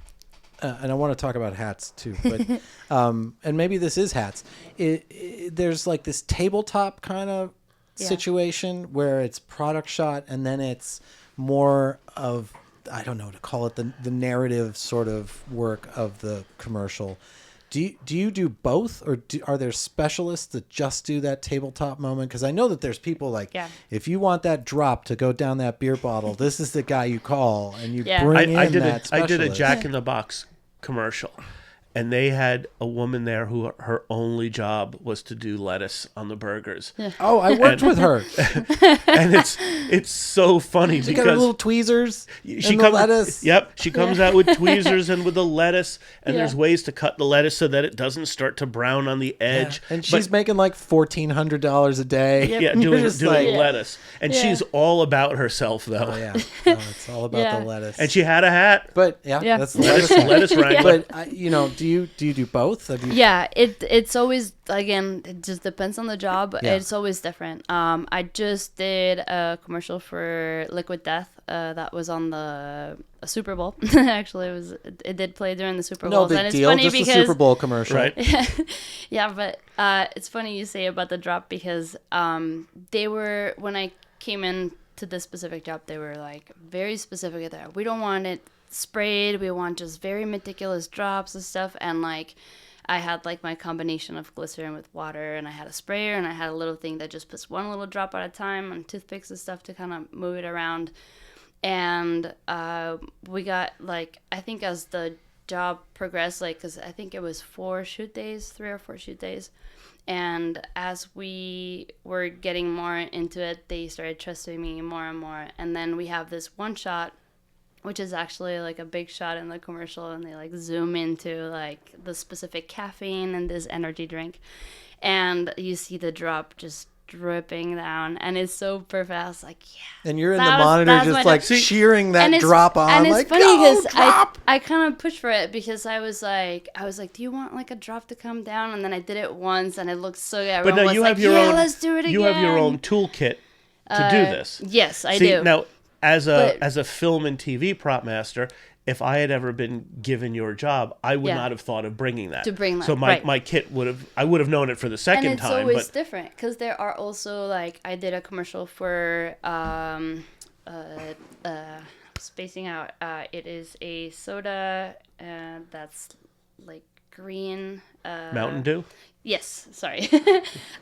and I want to talk about hats too, but and maybe this is hats. There's like this tabletop kind of situation where it's product shot, and then it's more of, I don't know to call it, the narrative sort of work of the commercial. Do you do both, or are there specialists that just do that tabletop moment? Because I know that there's people like, if you want that drop to go down that beer bottle, this is the guy you call, and you bring I in did that I did a specialist. Jack in the Box commercial, and they had a woman there who her only job was to do lettuce on the burgers. Oh, I worked with her. And it's so funny She because got her little tweezers she and the comes, lettuce. Yep, she comes out with tweezers and with the lettuce, and Yeah. there's ways to cut the lettuce so that it doesn't start to brown on the edge. And she's making like $1,400 a day. Yeah, And you're doing just like, lettuce, and Yeah. she's all about herself though. oh yeah, no, it's all about Yeah. the lettuce. And she had a hat, but Yeah. that's the lettuce. hat. lettuce wrangler. But do you do both? Have you, Yeah, it's always, again, it just depends on the job. Yeah. It's always different. I just did a commercial for Liquid Death that was on the Super Bowl. Actually, it did play during the Super no Bowl. big And it's deal. funny Just because, a Super Bowl commercial. Right. yeah, but it's funny you say about the drop, because they were, when I came in to this specific job, they were like very specific there. We don't want it sprayed. We want just very meticulous drops and stuff. And like, I had like my combination of glycerin with water, and I had a sprayer, and I had a little thing that just puts one little drop at a time on toothpicks and stuff to kind of move it around. And we got like, I think as the job progressed, like, because I think it was 3 or 4 shoot days. And as we were getting more into it, they started trusting me more and more. And then we have this one shot, which is actually like a big shot in the commercial, and they like zoom into like the specific caffeine and this energy drink, and you see the drop just dripping down, and it's so perfect. I was like, yeah. And you're in the That was- monitor that's just my like job. cheering that And it's- drop on. And it's like, funny go, because drop! I kind of pushed for it, because I was like, do you want like a drop to come down? And then I did it once, and it looked so good. But Everyone now was you like, have your yeah, own. let's do it again. You have your own toolkit to do this. Yes, I See, do. now as But- a film and TV prop master, if I had ever been given your job, I would Yeah. not have thought of bringing that. To bring that, So my, right. my kit I would have known it for the second and it's time. always But different, because there are also like, I did a commercial for spacing out, it is a soda that's like green, Mountain Dew. Yes, sorry.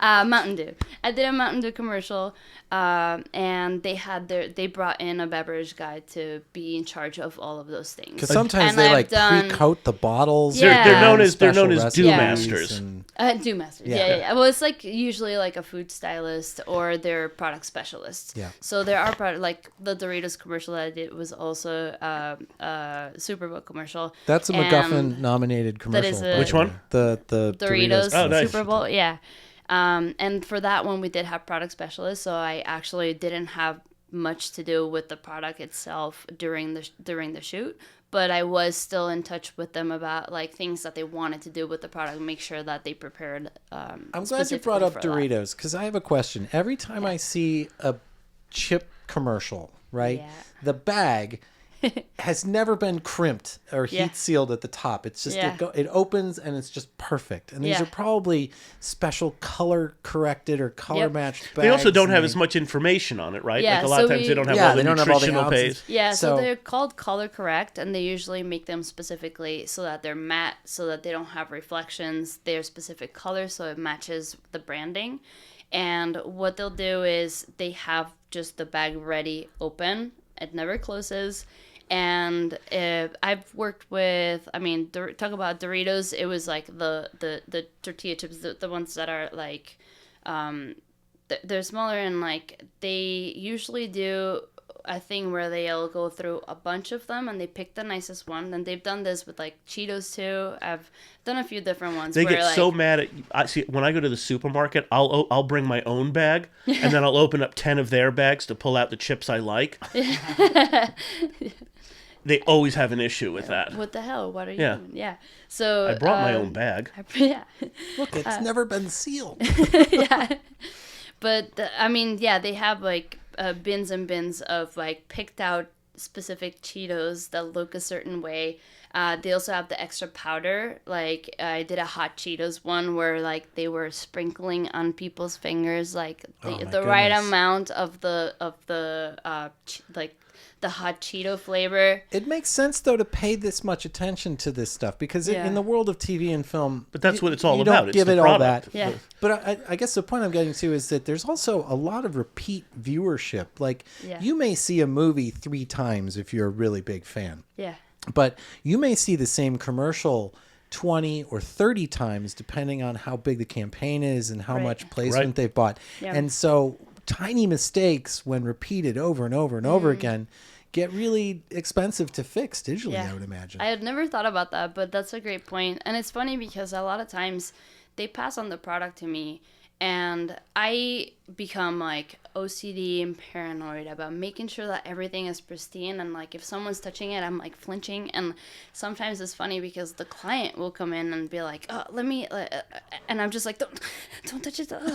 Mountain Dew. I did a Mountain Dew commercial, and they brought in a beverage guy to be in charge of all of those things. Because sometimes And they I've like done- pre-coat the bottles. Yeah. They're known as special Dew recipes masters. and- Dew masters. Yeah. Yeah. Well, it's like usually like a food stylist or they're product specialists. Yeah. So there are like the Doritos commercial that I did was also a Super Bowl commercial. That's a And MacGuffin nominated commercial. is by a- the Which one? way. The Doritos Oh, nice. Super Bowl. Yeah. And for that one, we did have product specialists, so I actually didn't have much to do with the product itself during the shoot, but I was still in touch with them about like things that they wanted to do with the product, make sure that they prepared. I'm glad you brought up Doritos because I have a question. Every time I see a chip commercial, right, Yeah. the bag has never been crimped or heat Yeah. sealed at the top. It's just Yeah. it opens and it's just perfect. And these Yeah. are probably special color corrected or color Yep. matched bags. They also don't and have they- as much information on it, right? Yeah, Like a lot so of times we- they don't have Yeah, all the they don't have all the nutritional ounces. pays. Yeah, so So- they're called color correct, and they usually make them specifically so that they're matte, so that they don't have reflections. They're specific colors, so it matches the branding. And what they'll do is they have just the bag ready open. It never closes. And I've worked with, I mean, talk about Doritos. It was like the tortilla chips, the ones that are like, they're smaller, and like they usually do a thing where they'll go through a bunch of them and they pick the nicest one. And they've done this with like Cheetos too. I've done a few different ones. They where, get like, so mad at. I see when I go to the supermarket, I'll bring my own bag, and then I'll open up 10 of their bags to pull out the chips I like. They always have an issue with that. What the hell? What are you Yeah. doing? Yeah. So I brought my own bag. Yeah. Look, it's never been sealed. Yeah. But I mean, yeah, they have like bins and bins of like picked out specific Cheetos that look a certain way. They also have the extra powder. Like I did a hot Cheetos one where like they were sprinkling on people's fingers like Oh, my the right goodness. amount of the like the hot Cheeto flavor. It makes sense though to pay this much attention to this stuff because Yeah. in the world of TV and film, But that's what it's all you about. Don't It's give the it all product. that. Yeah. But I guess the point I'm getting to is that there's also a lot of repeat viewership. Like Yeah. you may see a movie 3 times if you're a really big fan, Yeah. but you may see the same commercial 20 or 30 times depending on how big the campaign is and how Right. much placement Right. they've bought. Yeah. And so tiny mistakes when repeated over and over and over again get really expensive to fix digitally, I would imagine. I had never thought about that, but that's a great point. And it's funny because a lot of times they pass on the product to me and I become like OCD and paranoid about making sure that everything is pristine. And like if someone's touching it, I'm like flinching. And sometimes it's funny because the client will come in and be like, "Oh, let me," and I'm just like, "Don't touch it." And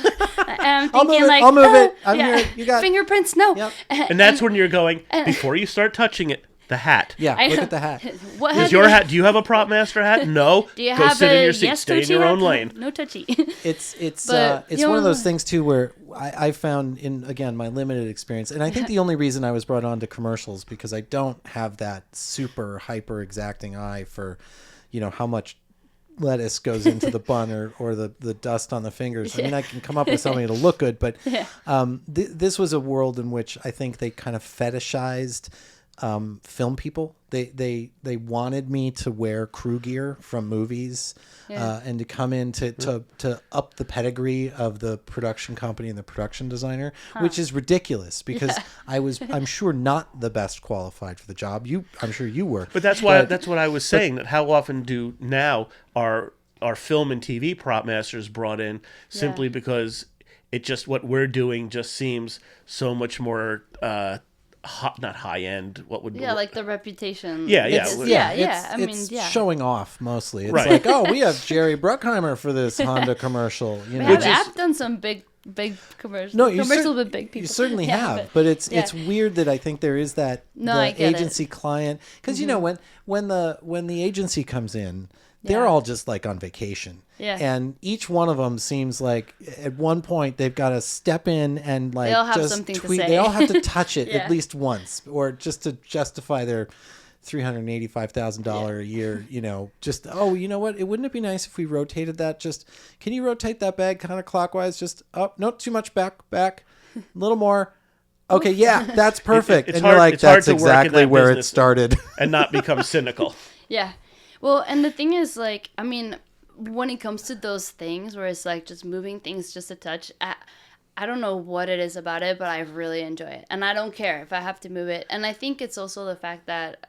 I'm I'll move thinking it, like, I'll move it. I'm here. You got- fingerprints. No. Yep. And that's when you're going, before you start touching it, the hat. Yeah, I look know. at the hat. What Is your hat? Do you have a prop master hat? No. Do you Go have sit a in your seat. yes Stay in touchy your own hat? lane. No touchy. It's But, it's you one of know- those things too where I found in again my limited experience, and I think the only reason I was brought on to commercials because I don't have that super hyper exacting eye for, how much lettuce goes into the bun or the dust on the fingers. I mean, I can come up with something that'll look good, but this was a world in which I think they kind of fetishized film people. They wanted me to wear crew gear from movies and to come in to up the pedigree of the production company and the production designer, which is ridiculous because I'm sure not the best qualified for the job. I'm sure you were. But that's why that's what I was saying. That how often do now our film and TV prop masters brought in simply because it just what we're doing just seems so much more not high end. What would like the reputation. Yeah, It's- yeah. yeah. I mean, it's yeah. showing off mostly. It's Right. like, oh, we have Jerry Bruckheimer for this Honda commercial. I've done some big commercials. No, you commercials with big people. You certainly Yeah, have, but it's yeah. weird that I think there is that No, the I get it. agency client because when the agency comes in, they're Yeah. all just like on vacation. Yeah. And each one of them seems like at one point they've got to step in and like They all have just something to tweet. say. They all have to touch it Yeah. at least once or just to justify their $385,000 a year, just, oh, you know what? Wouldn't it be nice if we rotated that? Just, can you rotate that bag counterclockwise? Just up, not too much back, a little more. Okay, yeah, that's perfect. It's and hard, you're like, it's hard that's to work in exactly that where it business started. and not become cynical. Yeah. Well, and the thing is, like, I mean, when it comes to those things where it's like just moving things just a touch, I don't know what it is about it, but I really enjoy it. And I don't care if I have to move it. And I think it's also the fact that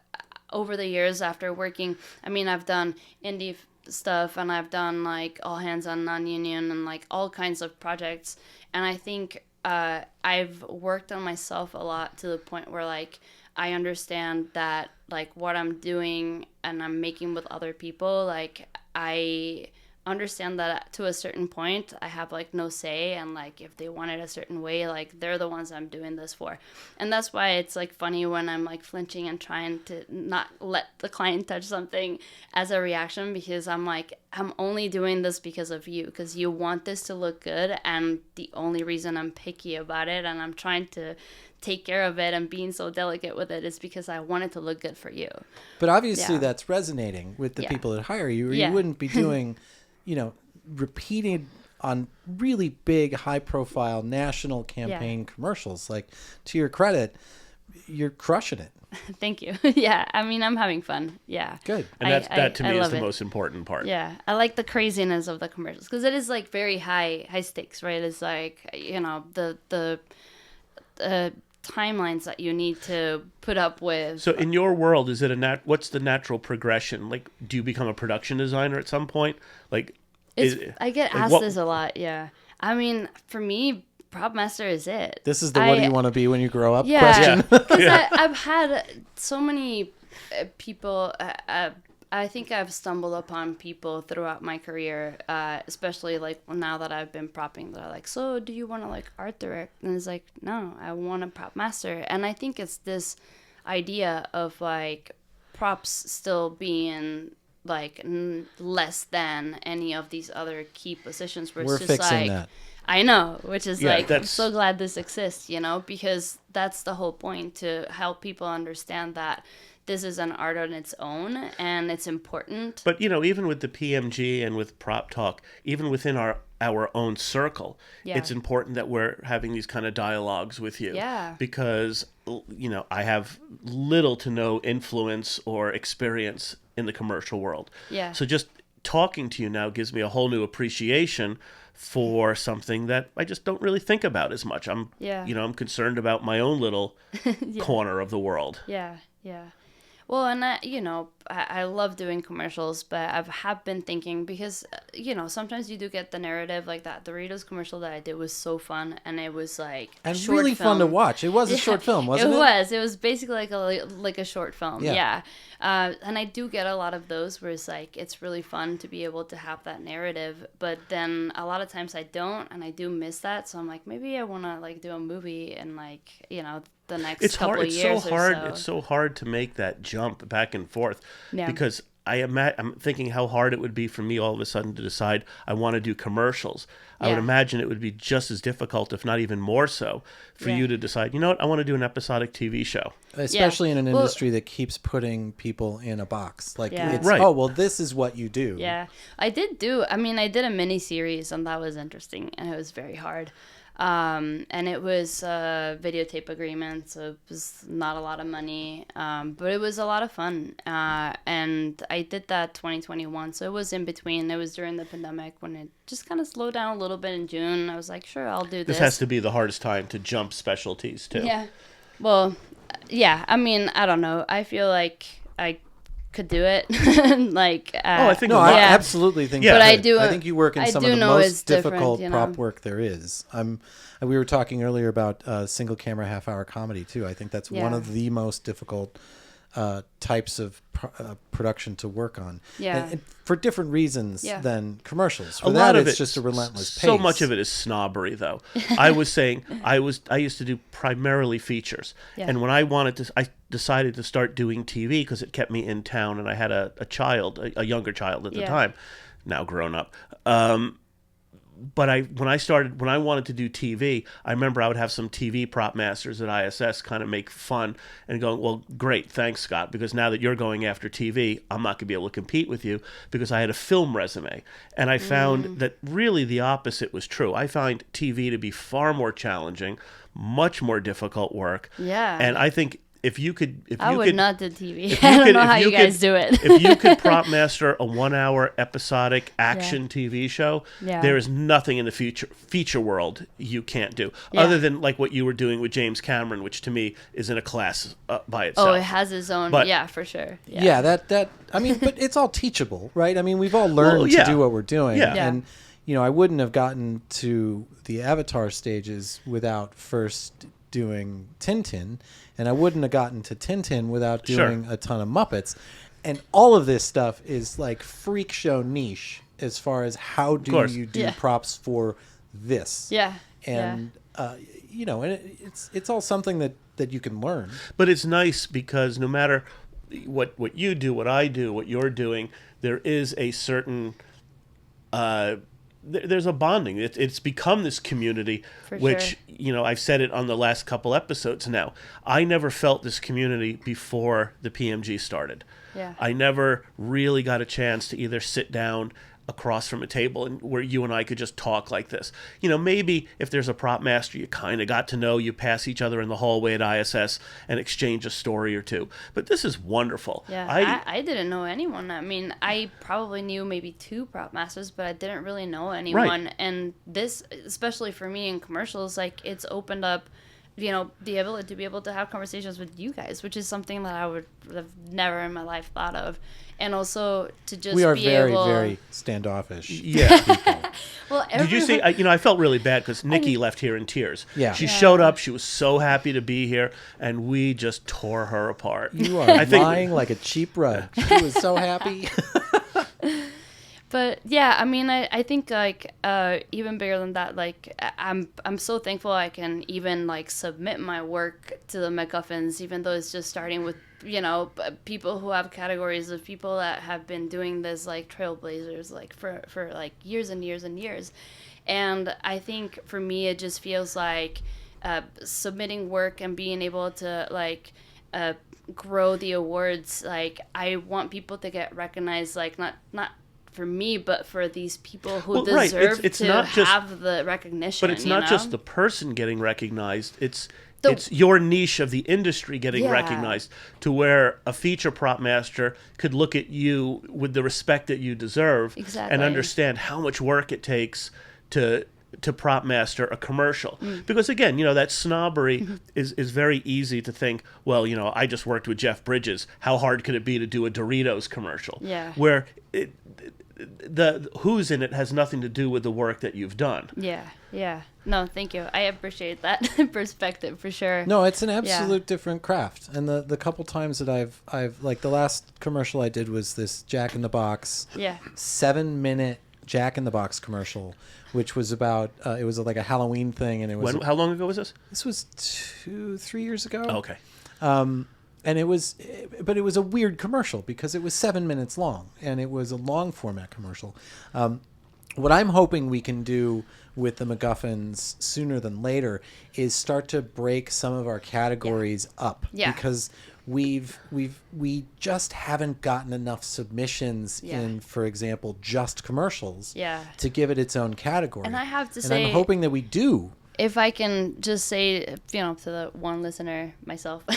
over the years after working, I mean, I've done indie stuff and I've done like all hands on non-union and like all kinds of projects. And I think I've worked on myself a lot to the point where like I understand that like what I'm doing and I'm making with other people, like I understand that to a certain point I have like no say, and like if they want it a certain way, like they're the ones I'm doing this for. And that's why it's like funny when I'm like flinching and trying to not let the client touch something as a reaction, because I'm like, I'm only doing this because of you, because you want this to look good, and the only reason I'm picky about it and I'm trying to take care of it and being so delicate with it is because I want it to look good for you. But obviously that's resonating with the people that hire you, or you wouldn't be doing repeated on really big, high-profile national campaign commercials. Like, to your credit, you're crushing it. Thank you. Yeah, I mean, I'm having fun. Yeah. Good. And that to me is the most important part. Yeah, I like the craziness of the commercials because it is like very high stakes, right? It's like, the timelines that you need to put up with. So in your world, is it what's the natural progression? Like, do you become a production designer at some point? Like, I get asked this a lot. Yeah. I mean, for me, prop master is it. This is the what do you want to be when you grow up question. Yeah. Because I've had so many people, I think I've stumbled upon people throughout my career, especially like now that I've been propping, they're like, so do you want to like art direct? And it's like, no, I want to prop master. And I think it's this idea of like props still being like less than any of these other key positions where we're it's just fixing like, that. I know, which is like, I'm that's... so glad this exists, because that's the whole point, to help people understand that this is an art on its own and it's important. But, even with the PMG and with Prop Talk, even within our own circle, it's important that we're having these kind of dialogues with you. Yeah. Because, I have little to no influence or experience in the commercial world. Yeah. So just talking to you now gives me a whole new appreciation for something that I just don't really think about as much. I'm concerned about my own little corner of the world. Yeah. Yeah. Well, and I love doing commercials, but I have been thinking, because, sometimes you do get the narrative like that. Doritos commercial that I did was so fun, and it was like and really fun to watch. It was a short film, wasn't it? It was basically like a short film. Yeah. And I do get a lot of those where it's like, it's really fun to be able to have that narrative, but then a lot of times I don't, and I do miss that. So I'm like, maybe I want to like do a movie and like, the next couple of years. It's so hard to make that jump back and forth, because I'm thinking how hard it would be for me all of a sudden to decide I want to do commercials. I would imagine it would be just as difficult, if not even more so, for you to decide, I want to do an episodic TV show. Especially in an industry that keeps putting people in a box. Like, it's, this is what you do. Yeah. I did a mini series, and that was interesting, and it was very hard. And it was videotape agreement, so it was not a lot of money, but it was a lot of fun. And I did that 2021, so it was in between. It was during the pandemic when it just kind of slowed down a little bit in June. I was like, sure, I'll do this. This has to be the hardest time to jump specialties too. Yeah. Well, yeah. I mean, I don't know. I feel like I could do it. I think I absolutely think. But I think you work in some of the most difficult prop different. Work there is. We were talking earlier about single camera half-hour comedy too. I think that's one of the most difficult types of production to work on. Yeah. And for different reasons than commercials. For a lot of it's just a relentless pace. So much of it is snobbery, though. I was saying I used to do primarily features, and when I decided to start doing TV because it kept me in town, and I had a child, a younger child at the time, now grown up. But when I wanted to do TV, I remember I would have some TV prop masters at ISS kind of make fun and going, well, great, thanks, Scott, because now that you're going after TV, I'm not going to be able to compete with you because I had a film resume. And I found that really the opposite was true. I find TV to be far more challenging, much more difficult work. Yeah. And I think I would not do TV. I don't know how you guys do it. If you could prop master a 1-hour episodic action TV show, there is nothing in the feature world you can't do, other than like what you were doing with James Cameron, which to me is in a class by itself. Oh, it has its own, for sure. Yeah, that I mean, but it's all teachable, right? I mean, we've all learned to do what we're doing. And, I wouldn't have gotten to the Avatar stages without first doing Tintin, and I wouldn't have gotten to Tintin without doing a ton of Muppets. And all of this stuff is like freak show niche as far as how do you do props for this. Yeah. And, and it's all something that you can learn. But it's nice because no matter what you do, what I do, what you're doing, there is a certain... there's a bonding. It's become this community, which, I've said it on the last couple episodes now. I never felt this community before the PMG started. Yeah. I never really got a chance to either sit down across from a table and where you and I could just talk like this. Maybe if there's a prop master you kind of got to know, you pass each other in the hallway at ISS and exchange a story or two. But this is wonderful. Yeah, I didn't know anyone. I mean, I probably knew maybe 2 prop masters, but I didn't really know anyone. Right. And this, especially for me in commercials, like it's opened up the ability to be able to have conversations with you guys, which is something that I would have never in my life thought of. And also to just we are be very, able... very standoffish. Yeah. Well, did you see? I felt really bad because Nikki left here in tears. Yeah. She showed up. She was so happy to be here, and we just tore her apart. You are lying like a cheap rug. She was so happy. But yeah, I mean, I think like even bigger than that, like I'm so thankful I can even like submit my work to the MacGuffins, even though it's just starting with people who have categories of people that have been doing this like trailblazers like for like years and years and years, and I think for me it just feels like submitting work and being able to like grow the awards. Like I want people to get recognized, like not for me, but for these people who deserve it's to not just, have the recognition. But it's not just the person getting recognized. It's your niche of the industry getting recognized, to where a feature prop master could look at you with the respect that you deserve and understand how much work it takes to prop master a commercial. Because again, that snobbery is very easy to think, well, I just worked with Jeff Bridges. How hard could it be to do a Doritos commercial? Yeah. Where the who's in it has nothing to do with the work that you've done. Yeah. No, thank you. I appreciate that perspective for sure. No, it's an absolute different craft. And the couple times that I've like the last commercial I did was this Jack in the Box 7-minute Jack in the Box commercial, which was about it was like a Halloween thing, and it was how long ago was this? This was 2-3 years ago. Oh, okay. And it was a weird commercial because it was 7 minutes long, and it was a long format commercial. What I'm hoping we can do with the MacGuffins sooner than later is start to break some of our categories up, because we just haven't gotten enough submissions in, for example, just commercials to give it its own category. And I have to say, I'm hoping that we do. If I can just say, to the one listener, myself. Now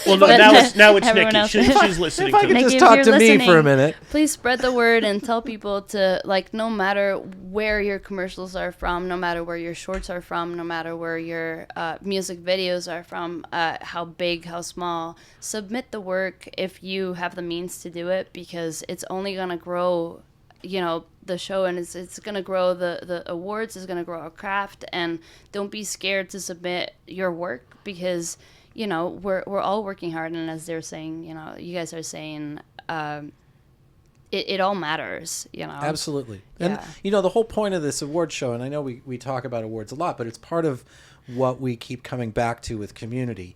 it's Nikki. She's listening. If I could just talk to me for a minute. Please spread the word and tell people to, like, no matter where your commercials are from, no matter where your shorts are from, no matter where your music videos are from, how big, how small, submit the work if you have the means to do it, because it's only going to grow the show, and it's going to grow the awards, is going to grow our craft. And don't be scared to submit your work, because we're all working hard, and as they're saying, you guys are saying, it all matters, Absolutely. And the whole point of this award show, and I know we talk about awards a lot, but it's part of what we keep coming back to with community,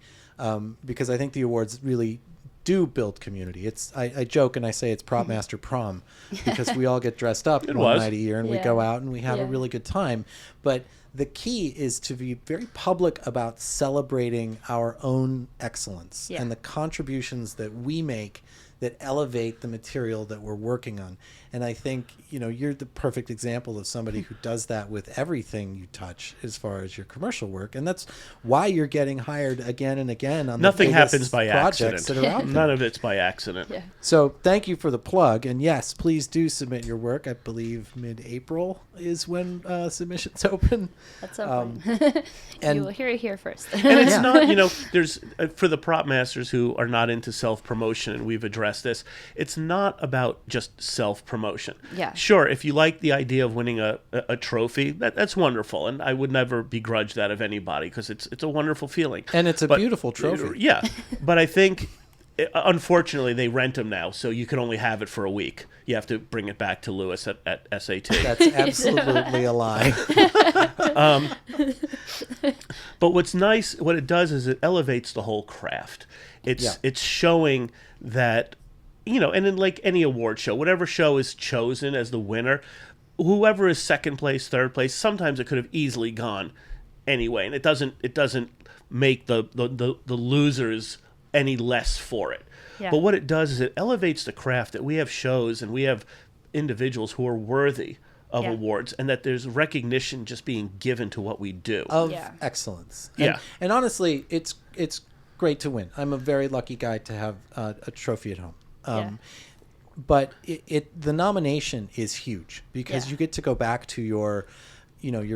because I think the awards really do build community. I joke and I say it's Prop Master Prom because we all get dressed up one night a year and we go out and we have a really good time. But the key is to be very public about celebrating our own excellence and the contributions that we make that elevate the material that we're working on. And I think, you're the perfect example of somebody who does that with everything you touch as far as your commercial work. And that's why you're getting hired again and again on Nothing the biggest happens by projects accident. that are out there. None of it's by accident. Yeah. So thank you for the plug. And yes, please do submit your work. I believe mid-April is when submissions open. That's okay. and You will hear it here first. And it's not, there's, for the prop masters who are not into self-promotion, and we've addressed this, it's not about just self-promotion. Yeah. Sure, if you like the idea of winning a trophy, that's wonderful. And I would never begrudge that of anybody because it's a wonderful feeling. And it's a beautiful trophy. Yeah. But I think, unfortunately, they rent them now, so you can only have it for a week. You have to bring it back to Lewis at SAT. That's absolutely a lie. But what's nice, what it does is it elevates the whole craft. It's showing that, and in like any award show, whatever show is chosen as the winner, whoever is second place, third place, sometimes it could have easily gone anyway, and it doesn't make the losers any less for it. Yeah. But what it does is it elevates the craft, that we have shows and we have individuals who are worthy of awards, and that there's recognition just being given to what we do. Of excellence. And honestly, it's great to win. I'm a very lucky guy to have a trophy at home. But the nomination is huge because you get to go back to your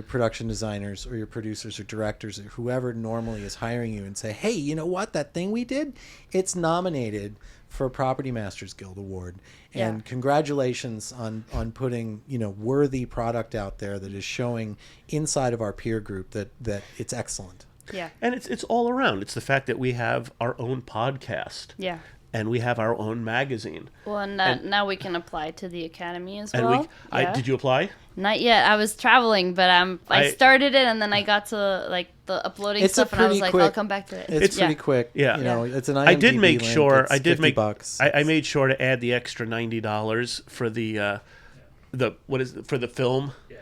production designers or your producers or directors or whoever normally is hiring you and say, hey, you know what? That thing we did, it's nominated for a Property Masters Guild Award. And congratulations on putting, worthy product out there that is showing inside of our peer group that it's excellent. Yeah. And it's all around. It's the fact that we have our own podcast. Yeah. And we have our own magazine. Well, and now we can apply to the academy as well. Did you apply? Not yet. I was traveling, but I started it, and then I got to the uploading stuff, and I was like, I'll come back to it. It's pretty quick. Yeah. It's an IMDb I did make link. sure. It's I did make. $50. I made sure to add the extra $90 for for the film. Yeah.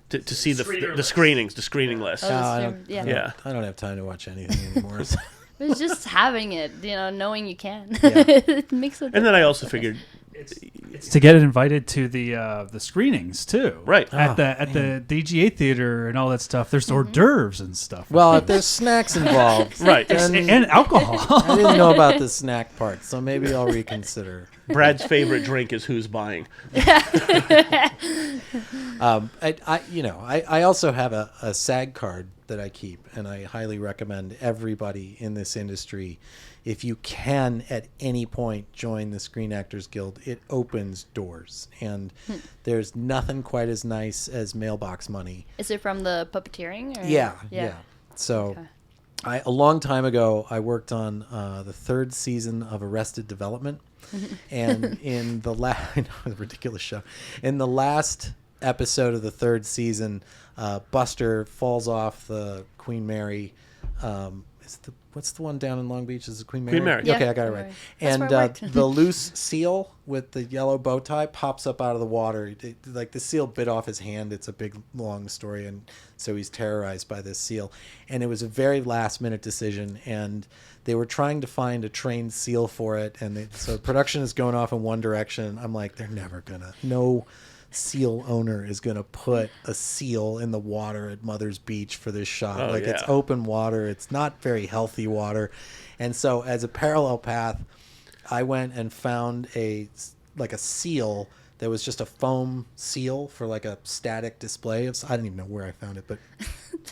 To see the screenings, the screening list. I don't have time to watch anything anymore. So. It's just having it, knowing you can. It makes it. And then I also figured it's to get invited to the screenings too, right? At the DGA theater and all that stuff. There's hors d'oeuvres and stuff. Well, if there's snacks involved, right, and alcohol. I didn't know about the snack part, so maybe I'll reconsider. Brad's favorite drink is Who's Buying. I also have a SAG card that I keep, and I highly recommend everybody in this industry, if you can at any point join the Screen Actors Guild, it opens doors, and there's nothing quite as nice as mailbox money. Is it from the puppeteering? Or? Yeah. So a long time ago, I worked on the third season of Arrested Development, and in the ridiculous show, in the last episode of the third season, Buster falls off the Queen Mary. What's the one down in Long Beach? Is it Queen Mary? Queen Mary. Okay, I got it right. And the loose seal with the yellow bow tie pops up out of the water. The seal bit off his hand. It's a big, long story, and so he's terrorized by this seal. And it was a very last-minute decision, and they were trying to find a trained seal for it, and so production is going off in one direction. I'm like, they're never gonna. No seal owner is going to put a seal in the water at Mother's Beach for this shot. It's open water. It's not very healthy water. And so as a parallel path, I went and found a seal that was just a foam seal for like a static display. I don't even know where I found it, but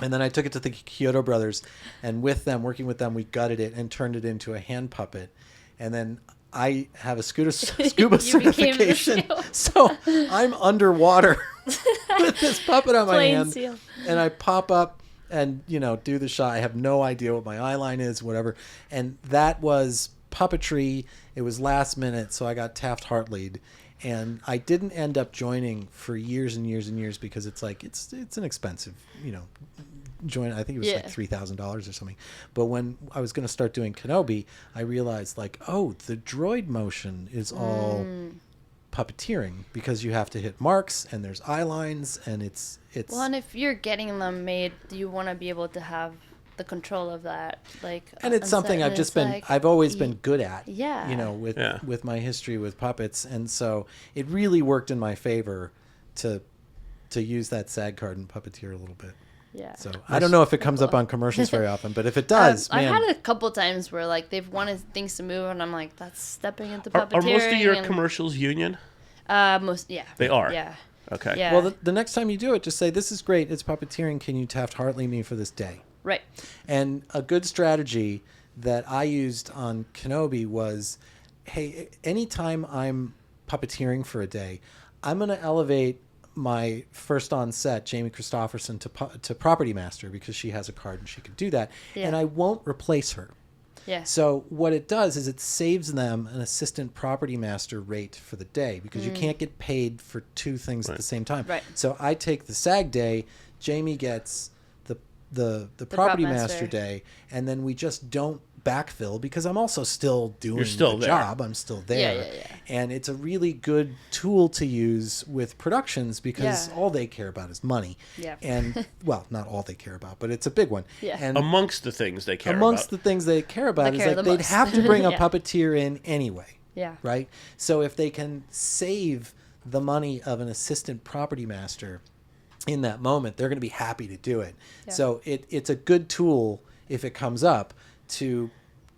and then I took it to the Kyoto Brothers, and working with them, we gutted it and turned it into a hand puppet. And then I have a scuba certification, so I'm underwater with this puppet on my hand, seal. And I pop up and do the shot. I have no idea what my eye line is, whatever. And that was puppetry. It was last minute, so I got Taft-Hartley'd, and I didn't end up joining for years and years and years because it's an expensive, join, I think it was like $3,000 or something. But when I was going to start doing Kenobi, I realized like, oh, the droid motion is all puppeteering because you have to hit marks and there's eye lines and it's. Well, and if you're getting them made, you want to be able to have the control of that, like. And it's something I've just been, like, I've always been good at. Yeah. You know, with my history with puppets, and so it really worked in my favor to use that SAG card and puppeteer a little bit. Yeah. So I don't know if it comes up on commercials very often, but if it does, I've man. had a couple times where like they've wanted things to move, and I'm like, that's stepping into puppeteering. Are most of your commercials union? Most, yeah. They are? Yeah. Okay. Yeah. Well, the next time you do it, just say, this is great. It's puppeteering. Can you Taft-Hartley me for this day? Right. And a good strategy that I used on Kenobi was, hey, anytime I'm puppeteering for a day, I'm going to elevate my first on set, Jamie Christopherson, to Property Master because she has a card and she can do that. Yeah. And I won't replace her. Yeah. So what it does is it saves them an assistant property master rate for the day because you can't get paid for two things at the same time. Right. So I take the SAG day, Jamie gets the property master day, and then we just don't backfill because I'm also still doing the job. I'm still there. Yeah. And it's a really good tool to use with productions because all they care about is money. Yeah. And well, not all they care about, but it's a big one. Yeah. And Amongst the things they care amongst about. the things they care about They is care like the they'd most. have to bring a Yeah. puppeteer in anyway. Yeah. Right? So if they can save the money of an assistant property master in that moment, they're going to be happy to do it. Yeah. So it's a good tool if it comes up to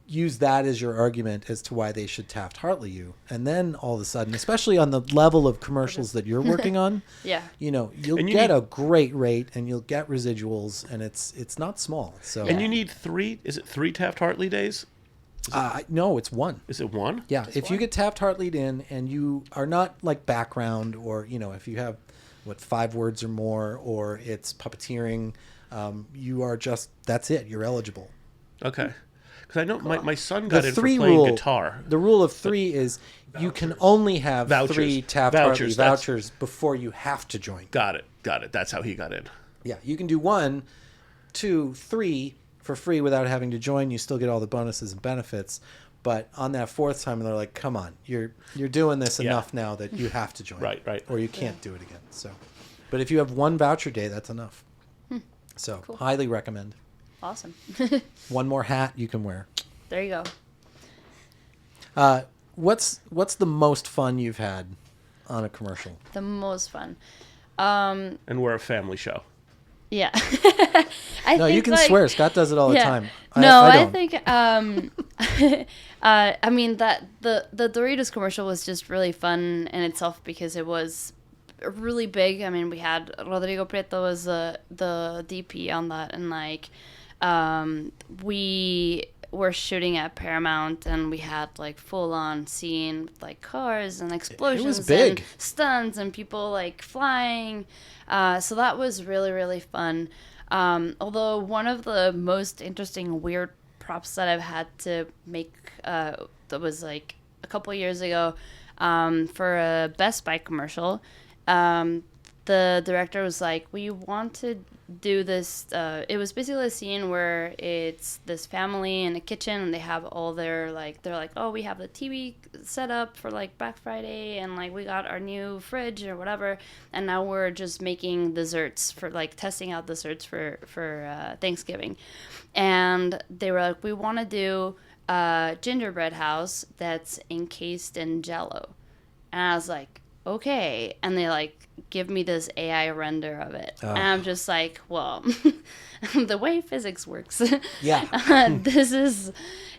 use that as your argument as to why they should Taft-Hartley you. And then all of a sudden, especially on the level of commercials that you're working on, Yeah. you know, you'll And you get need- a great rate and you'll get residuals, and it's not small. So And you need is it 3 Taft-Hartley days? no, it's one. Is it 1? Yeah, if you get Taft-Hartley'd in and you are not like background, or you know, if you have 5 words or more, or it's puppeteering, you are just, that's it. You're eligible. Okay. Because I know my son got The in for 3 playing rule, guitar. the rule of 3 is you can only have Vouchers. 3 Taft-Hartley Vouchers, that's- vouchers before you have to join. Got it. That's how he got in. Yeah, you can do 1, 2, 3 for free without having to join. You still get all the bonuses and benefits. But on that 4th time, they're like, "Come on, you're doing this enough now that you have to join, Right. Or you can't do it again." So, but if you have 1 voucher day, that's enough. So, highly recommend. Awesome. 1 more hat you can wear. There you go. What's the most fun you've had on a commercial? The most fun. And we're a family show. Yeah. No, you can swear. Scott does it all the time. I don't. think I mean that the Doritos commercial was just really fun in itself because it was really big. I mean, we had Rodrigo Prieto was the DP on that, and like we were shooting at Paramount, and we had like full on scene with like cars and explosions big. and stunts and people like flying. So that was really, really fun. Although one of the most interesting weird props that I've had to make that was like a couple years ago for a Best Buy commercial. The director was like, we want to do this. It was basically a scene where it's this family in a kitchen and they have all their like, they're like, oh, we have the TV set up for like Black Friday and like we got our new fridge or whatever. And now we're just making desserts for like testing out desserts for Thanksgiving. And they were like, we want to do a gingerbread house that's encased in Jell-O. And I was like, okay. And they like give me this AI render of it. And I'm just like, well, the way physics works. Yeah. This is,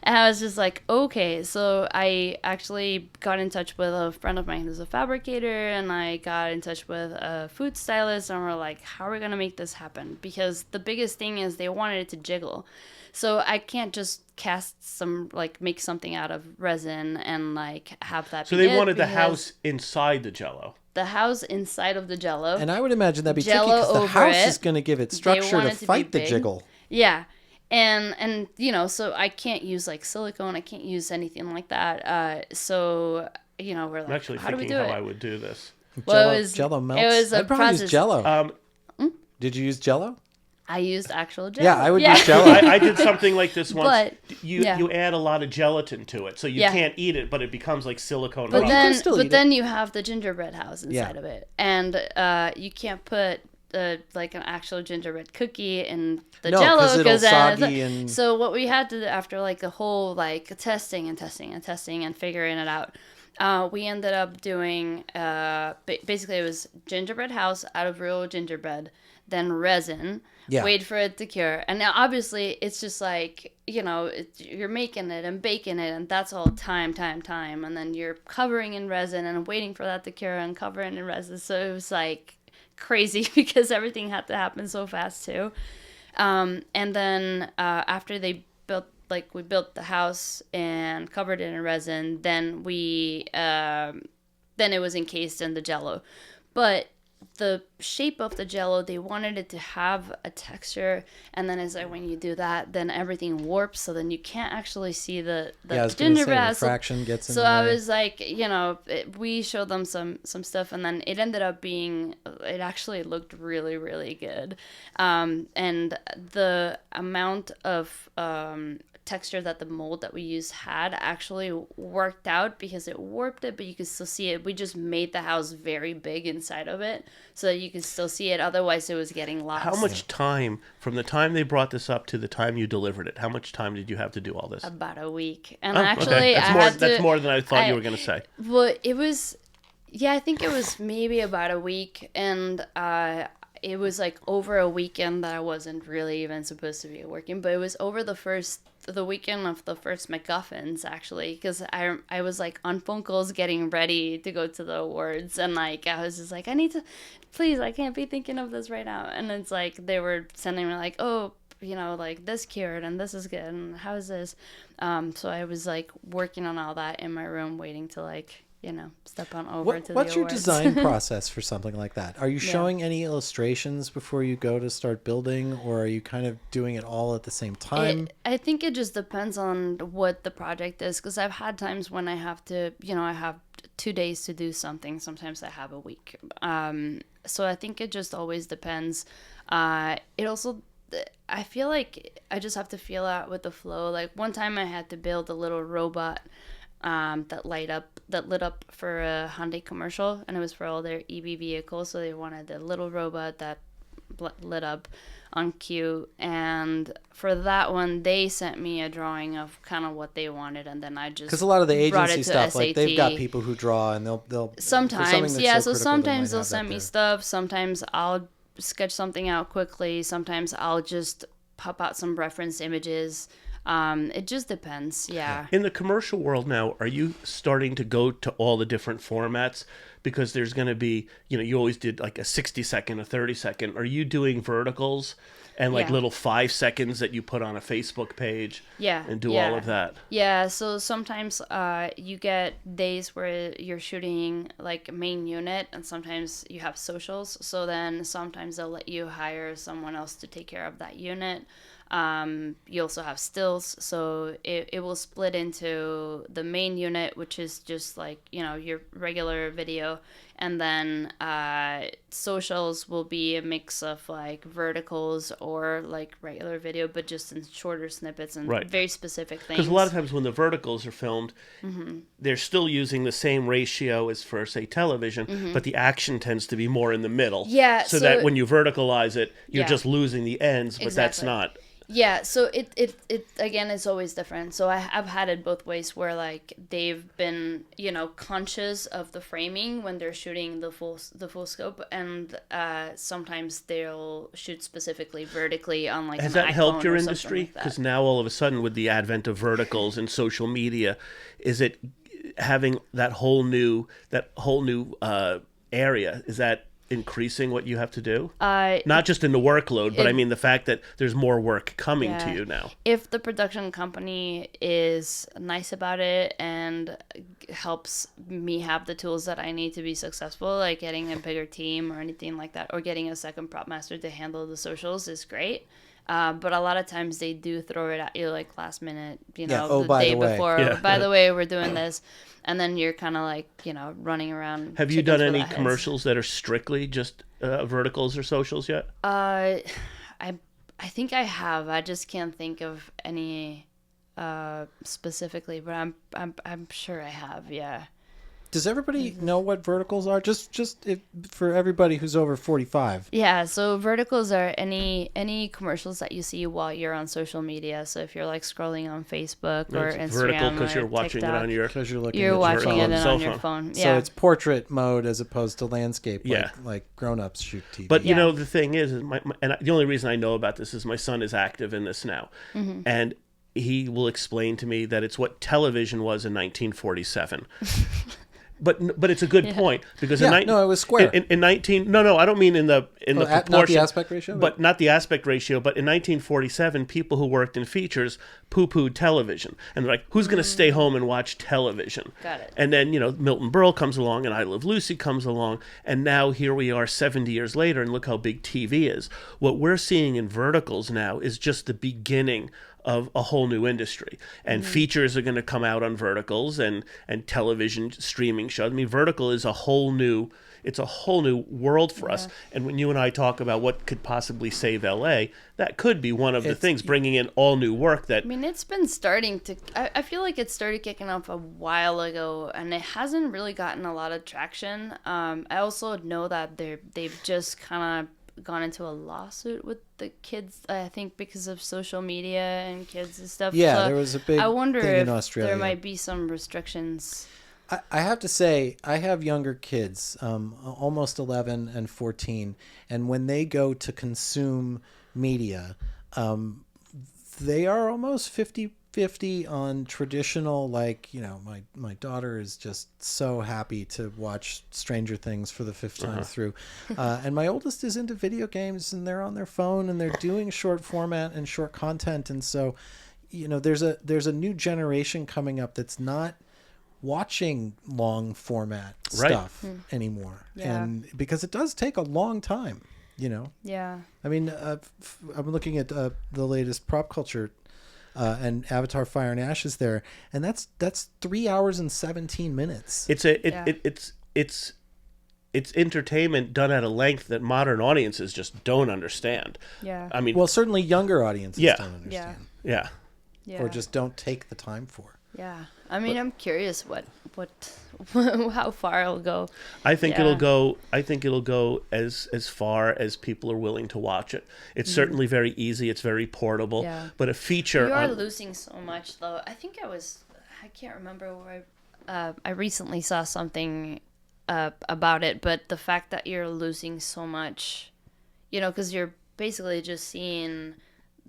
and I was just like, okay. So I actually got in touch with a friend of mine who's a fabricator, and I got in touch with a food stylist, and we're like, how are we going to make this happen? Because the biggest thing is they wanted it to jiggle. So I can't just cast some, like, make something out of resin and, like, have that So be they it, wanted the because house inside the Jell-O. the house inside of the Jell-O. And I would imagine that'd be tricky Jell-O because the over house it. is going to give it They structure want to it to be fight the big. jiggle. Yeah. And you know, so I can't use, like, silicone. I can't use anything like that. So, you know, we're like, I'm actually how do we thinking do how it? I would do this. Well, Jell-O melts. it was a I'd probably use process. Jell-O. Um, Did you use Jell-O? I used actual Jello. Yeah, I would use Jello. I did something like this once. But, You add a lot of gelatin to it, so you can't eat it, but it becomes like silicone rock. Then you have the gingerbread house inside of it, and you can't put like an actual gingerbread cookie in the Jello because soggy and... So what we had to do after like the whole like testing and figuring it out, we ended up doing basically it was gingerbread house out of real gingerbread, then resin. Yeah. Wait for it to cure. And now, obviously, it's just like, you're making it and baking it, and that's all time. And then you're covering in resin and waiting for that to cure and covering in resin. So it was like crazy because everything had to happen so fast, too. And then after we built the house and covered it in resin, then then it was encased in the Jello. But the shape of the Jello, they wanted it to have a texture, and then it's like when you do that, then everything warps, so then you can't actually see the gingerbread. Refraction gets in so the I way. was like, we showed them some stuff, and then it ended up it actually looked really, really good, and the amount of texture that the mold that we used had actually worked out because it warped it, but you could still see it. We just made the house very big inside of it so that you could still see it. Otherwise, it was getting lost. How much time, from the time they brought this up to the time you delivered it, how much time did you have to do all this? About a week. And actually, okay. That's more than I thought you were going to say. Well, it was, I think it was maybe about a week, and it was like over a weekend that I wasn't really even supposed to be working, but it was over the weekend of the first MacGuffins, actually, because I was like on phone calls getting ready to go to the awards, and like I was just like, I need to, please, I can't be thinking of this right now. And it's like they were sending me like, oh, like this cured and this is good and how is this, so I was like working on all that in my room, waiting to like step on over to the What's your awards. design process for something like that? Are you showing any illustrations before you go to start building, or are you kind of doing it all at the same time? I think it just depends on what the project is, because I've had times when I have to, I have 2 days to do something. Sometimes I have a week. So I think it just always depends. It also, I feel like I just have to feel out with the flow. Like one time I had to build a little robot that lit up for a Hyundai commercial, and it was for all their EV vehicles, so they wanted a little robot that lit up on cue, and for that one they sent me a drawing of kind of what they wanted, and then I just, because a lot of the agency stuff, SAT. like they've got people who draw, and they'll sometimes so sometimes they'll send me stuff, sometimes I'll sketch something out quickly, sometimes I'll just pop out some reference images. It just depends, yeah. In the commercial world now, are you starting to go to all the different formats? Because there's going to be, you always did like a 60-second, a 30-second. Are you doing verticals and like little 5 seconds that you put on a Facebook page? Yeah. And do all of that? Yeah, so sometimes you get days where you're shooting like main unit, and sometimes you have socials. So then sometimes they'll let you hire someone else to take care of that unit. You also have stills, so it will split into the main unit, which is just like your regular video, and then socials will be a mix of like verticals or like regular video, but just in shorter snippets and very specific things. Because a lot of times when the verticals are filmed, they're still using the same ratio as for, say, television, but the action tends to be more in the middle. Yeah, so that when you verticalize it, you're just losing the ends, but that's not. Yeah, so it again, it's always different. So I've had it both ways, where like they've been conscious of the framing when they're shooting the full scope, and sometimes they'll shoot specifically vertically on like. Has that helped your industry? Because now all of a sudden, with the advent of verticals and social media, is it having that whole new area? Is that increasing what you have to do? Not just in the workload, but I mean the fact that there's more work coming to you now. If the production company is nice about it and helps me have the tools that I need to be successful, like getting a bigger team or anything like that, or getting a second prop master to handle the socials, is great. But a lot of times they do throw it at you like last minute, the day before. Yeah. By the way, we're doing this. And then you're kind of like, running around. Have you done any commercials that are strictly just verticals or socials yet? I I think I have. I just can't think of any specifically, but I'm sure I have. Yeah. Does everybody know what verticals are? For everybody who's over 45. Yeah, so verticals are any commercials that you see while you're on social media. So if you're like scrolling on Facebook or It's Instagram vertical because or you're watching TikTok, it on your. Because you're looking you're at watching your it phone. cell on your phone. phone. So Yeah. it's portrait mode as opposed to landscape, Yeah. like grown-ups shoot TV. But you Yeah. know, the thing is the only reason I know about this is my son is active in this now, and he will explain to me that it's what television was in 1947. But it's a good point because Yeah, no, it was square. In 19 I don't mean in the proportion, not the aspect ratio, but not the aspect ratio. But in 1947, people who worked in features poo-pooed television, and they're like, who's going to stay home and watch television? Got it. And then Milton Berle comes along, and I Love Lucy comes along, and now here we are 70 years later, and look how big TV is. What we're seeing in verticals now is just the beginning of a whole new industry, and features are going to come out on verticals and television streaming shows. I mean, vertical is a whole new world for us. And when you and I talk about what could possibly save LA, that could be one of the things, bringing in all new work that. I mean, it's been starting to. I feel like it started kicking off a while ago, and it hasn't really gotten a lot of traction. I also know that they've just kind of gone into a lawsuit with the kids, I think, because of social media and kids and stuff. Yeah, So there was a big I wonder thing if in Australia. there might be some restrictions. I have to say, I have younger kids, almost 11 and 14, and when they go to consume media, they are almost 50-50 on traditional, like, my daughter is just so happy to watch Stranger Things for the fifth time through. And my oldest is into video games, and they're on their phone, and they're doing short format and short content. And so, there's a new generation coming up that's not watching long format stuff anymore. Yeah. And because it does take a long time, Yeah. I mean, I'm looking at the latest Prop Culture and Avatar Fire and Ash is there, and that's 3 hours and 17 minutes. It's entertainment done at a length that modern audiences just don't understand. Yeah. I mean, Well, certainly younger audiences don't understand. yeah. Yeah. Or just don't take the time for. Yeah. I mean, I'm curious what how far it'll go. I think Yeah. it'll go as far as people are willing to watch it. It's certainly very easy. It's very portable. Yeah. But a feature You are on losing so much, though. I can't remember where I recently saw something about it, but the fact that you're losing so much, because you're basically just seeing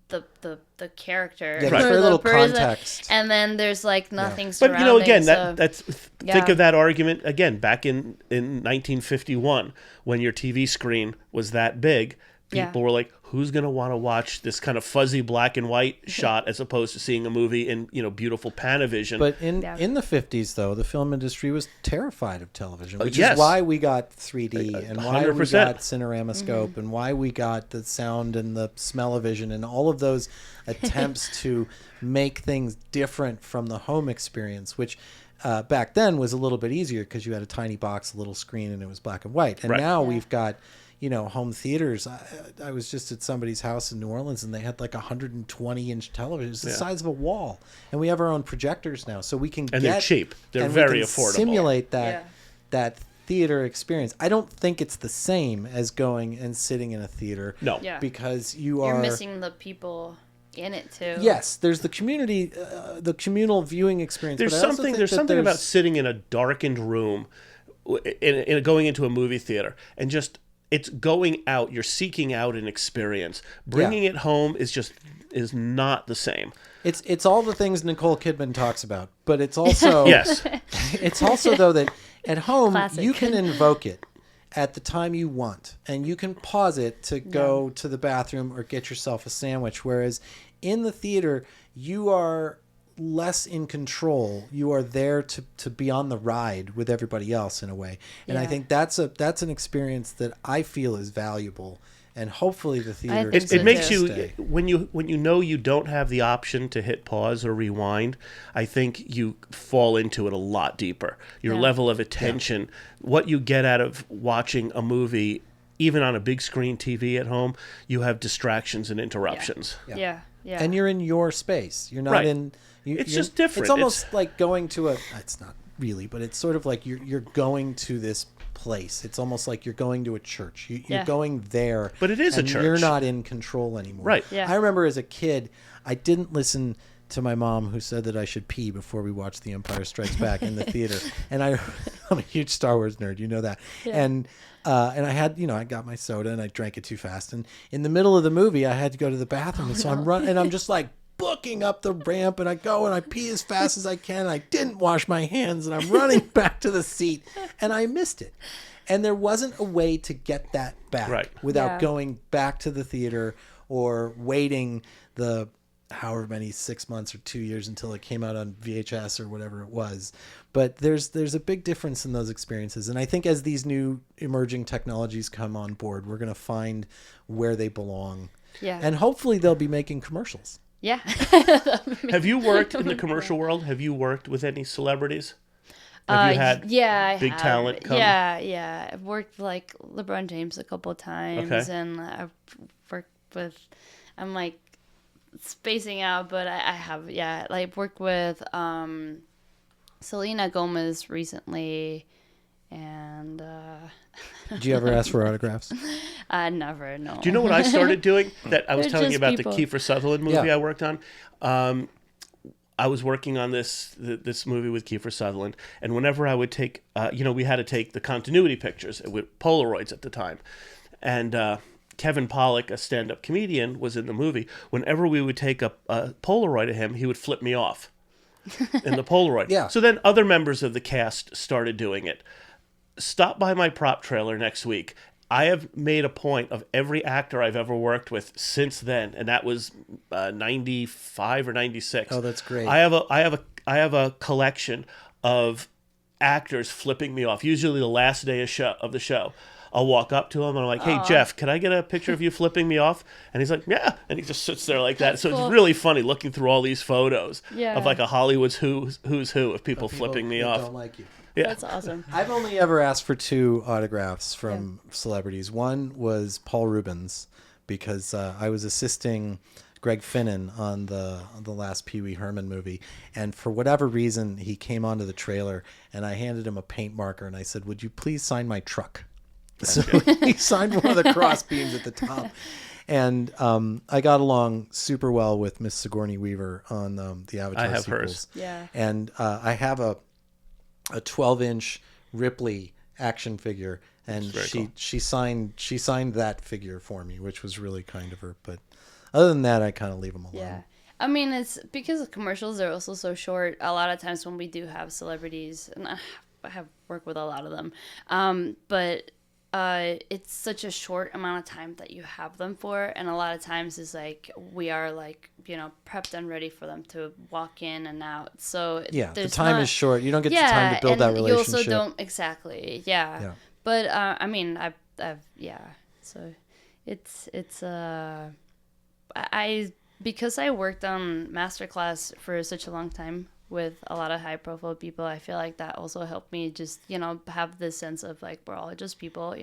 the character, Yeah, or there's very the little person, context. and then there's like nothing But surrounding. again, so, that's think of that argument again back in 1951 when your TV screen was that big. People were like, "Who's going to want to watch this kind of fuzzy black and white shot as opposed to seeing a movie in beautiful Panavision?" But in the 50s, though, the film industry was terrified of television, which yes. is why we got 3D and why we 100%. got Cinerama-scope and why we got the sound and the smell-o-vision and all of those attempts to make things different from the home experience, which back then was a little bit easier because you had a tiny box, a little screen, and it was black and white. And now we've got home theaters. I was just at somebody's house in New Orleans, and they had like 120-inch television. It's the size of a wall, and we have our own projectors now, so we can they're cheap. They're and very we can affordable. Simulate that theater experience. I don't think it's the same as going and sitting in a theater. No, because you're missing the people in it too. Yes, there's the community, the communal viewing experience. There's something about sitting in a darkened room, in going into a movie theater, and just. It's going out. You're seeking out an experience. Bringing it home is not the same. It's all the things Nicole Kidman talks about, but it's also yes. It's also though that at home Classic. you can invoke it at the time you want, and you can pause it to go to the bathroom or get yourself a sandwich. Whereas in the theater, you are less in control. You are there to be on the ride with everybody else in a way, and I think that's an experience that I feel is valuable, and hopefully the theater. It makes you when you know you don't have the option to hit pause or rewind. I think you fall into it a lot deeper. Your level of attention, what you get out of watching a movie even on a big screen TV at home, you have distractions and interruptions. Yeah. And you're in your space. You're not Right. in. It's you're- just different. It's almost like going to a. It's not really, but it's sort of like you're going to this place. It's almost like you're going to a church. You're Yeah. going there. But it is a and church. You're not in control anymore. Right. Yeah. I remember as a kid, I didn't listen to my mom, who said that I should pee before we watched The Empire Strikes Back in the theater. And I'm a huge Star Wars nerd, you know that. Yeah. And I had, I got my soda and I drank it too fast. And in the middle of the movie, I had to go to the bathroom. And so I'm running, and I'm just like booking up the ramp, and I go and I pee as fast as I can. And I didn't wash my hands, and I'm running back to the seat, and I missed it. And there wasn't a way to get that back Right. without Yeah. going back to the theater or waiting the however many 6 months or 2 years until it came out on VHS or whatever it was. But there's a big difference in those experiences. And I think as these new emerging technologies come on board, we're going to find where they belong. Yeah. And hopefully they'll be making commercials. Yeah. Have you worked in the commercial world? Have you worked with any celebrities? Have you had I big have. talent come? Yeah. I've worked with, like, LeBron James a couple of times, Okay. and I've worked with. I'm like spacing out, but I have like worked with Selena Gomez recently, and Did you ever ask for autographs? never. No. Do you know what I started doing? That I was They're telling you just about people. the Kiefer Sutherland movie Yeah. I worked on. I was working on this movie with Kiefer Sutherland, and whenever I would take, we had to take the continuity pictures with Polaroids at the time, and Kevin Pollak, a stand-up comedian, was in the movie. Whenever we would take a Polaroid of him, he would flip me off in the Polaroid. Yeah. So then other members of the cast started doing it. Stop by my prop trailer next week. I have made a point of every actor I've ever worked with since then, and that was 95 or 96. Oh, that's great. I have a collection of actors flipping me off. Usually the last day of the show, I'll walk up to him and I'm like, "Hey, Jeff, can I get a picture of you flipping me off?" And he's like, "Yeah," and he just sits there like that. That's So cool. it's really funny looking through all these photos Yeah. of like a Hollywood's who's who of people flipping me that off. Don't like you. Yeah. That's awesome. I've only ever asked for 2 autographs from celebrities. One was Paul Rubens, because I was assisting Greg Finnan on the last Pee Wee Herman movie, and for whatever reason he came onto the trailer, and I handed him a paint marker and I said, "Would you please sign my truck?" So he signed one of the cross beams at the top. And I got along super well with Miss Sigourney Weaver on the Avatar I have sequels. hers. Yeah. And I have a 12-inch Ripley action figure, and very she cool. signed that figure for me, which was really kind of her. But other than that, I kind of leave them alone. Yeah. I mean, it's because the commercials are also so short. A lot of times when we do have celebrities, and I have worked with a lot of them, but it's such a short amount of time that you have them for, and a lot of times it's like we are like prepped and ready for them to walk in and out. So Yeah, the there's time not- is short. You don't get the time to build that and relationship. you also don't exactly. Yeah. Yeah. But I mean, I've So it's I because I worked on masterclass for such a long time with a lot of high profile people, I feel like that also helped me just, have this sense of like, we're all just people,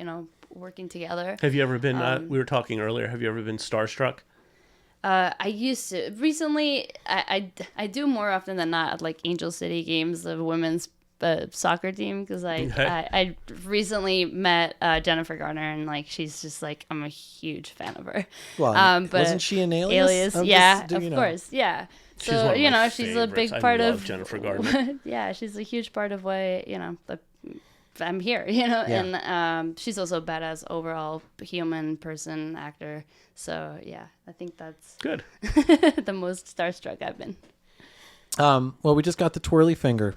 working together. Have you ever been? We were talking earlier. Have you ever been starstruck? I used to. Recently, I do more often than not at like Angel City games, the women's soccer team, because I recently met Jennifer Garner, and like she's just like, I'm a huge fan of her. Well, But wasn't she an Alias? Yeah, of course, yeah. She's one So of my she's a big favorites. part I love of Jennifer Garner. yeah, she's a huge part of why I'm here, and she's also a badass overall human person actor. So yeah, I think that's Good. the most starstruck I've been. Well, we just got the twirly finger,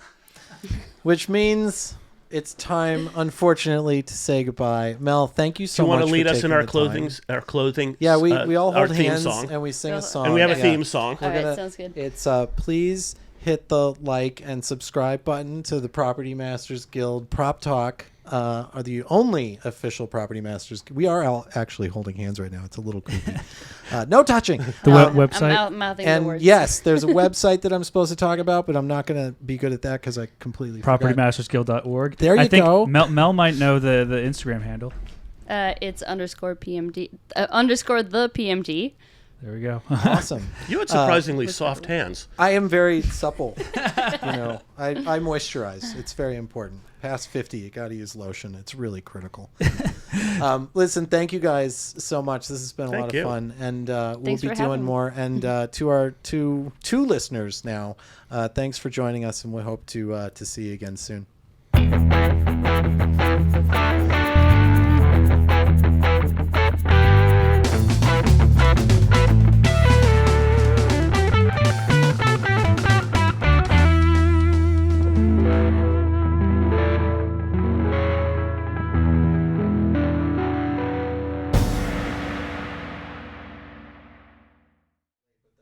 which means it's time, unfortunately, to say goodbye. Mel, thank you Do so you much. want to lead for us in taking our the clothing? time. Our clothing. Yeah, we all our hold theme hands song. and we sing a song. And we have a Yeah. theme song. All right, sounds good. It's please hit the like and subscribe button to the Property Masters Guild Prop Talk. Are the only official Property Masters. We are all actually holding hands right now. It's a little creepy. No touching. The I'm website. mouthing the And words. yes, there's a website that I'm supposed to talk about, but I'm not going to be good at that because I completely forgot. PropertyMastersGuild.org. There you I think go. Mel might know the Instagram handle. It's underscore PMD underscore the PMG. There we go. Awesome. You had surprisingly soft hands. I am very supple. I moisturize. It's very important. Past 50, you got to use lotion. It's really critical. Listen, thank you guys so much. This has been a lot of fun, and we'll Thanks be for doing having me. more. And to our two listeners now, thanks for joining us, and we hope to see you again soon.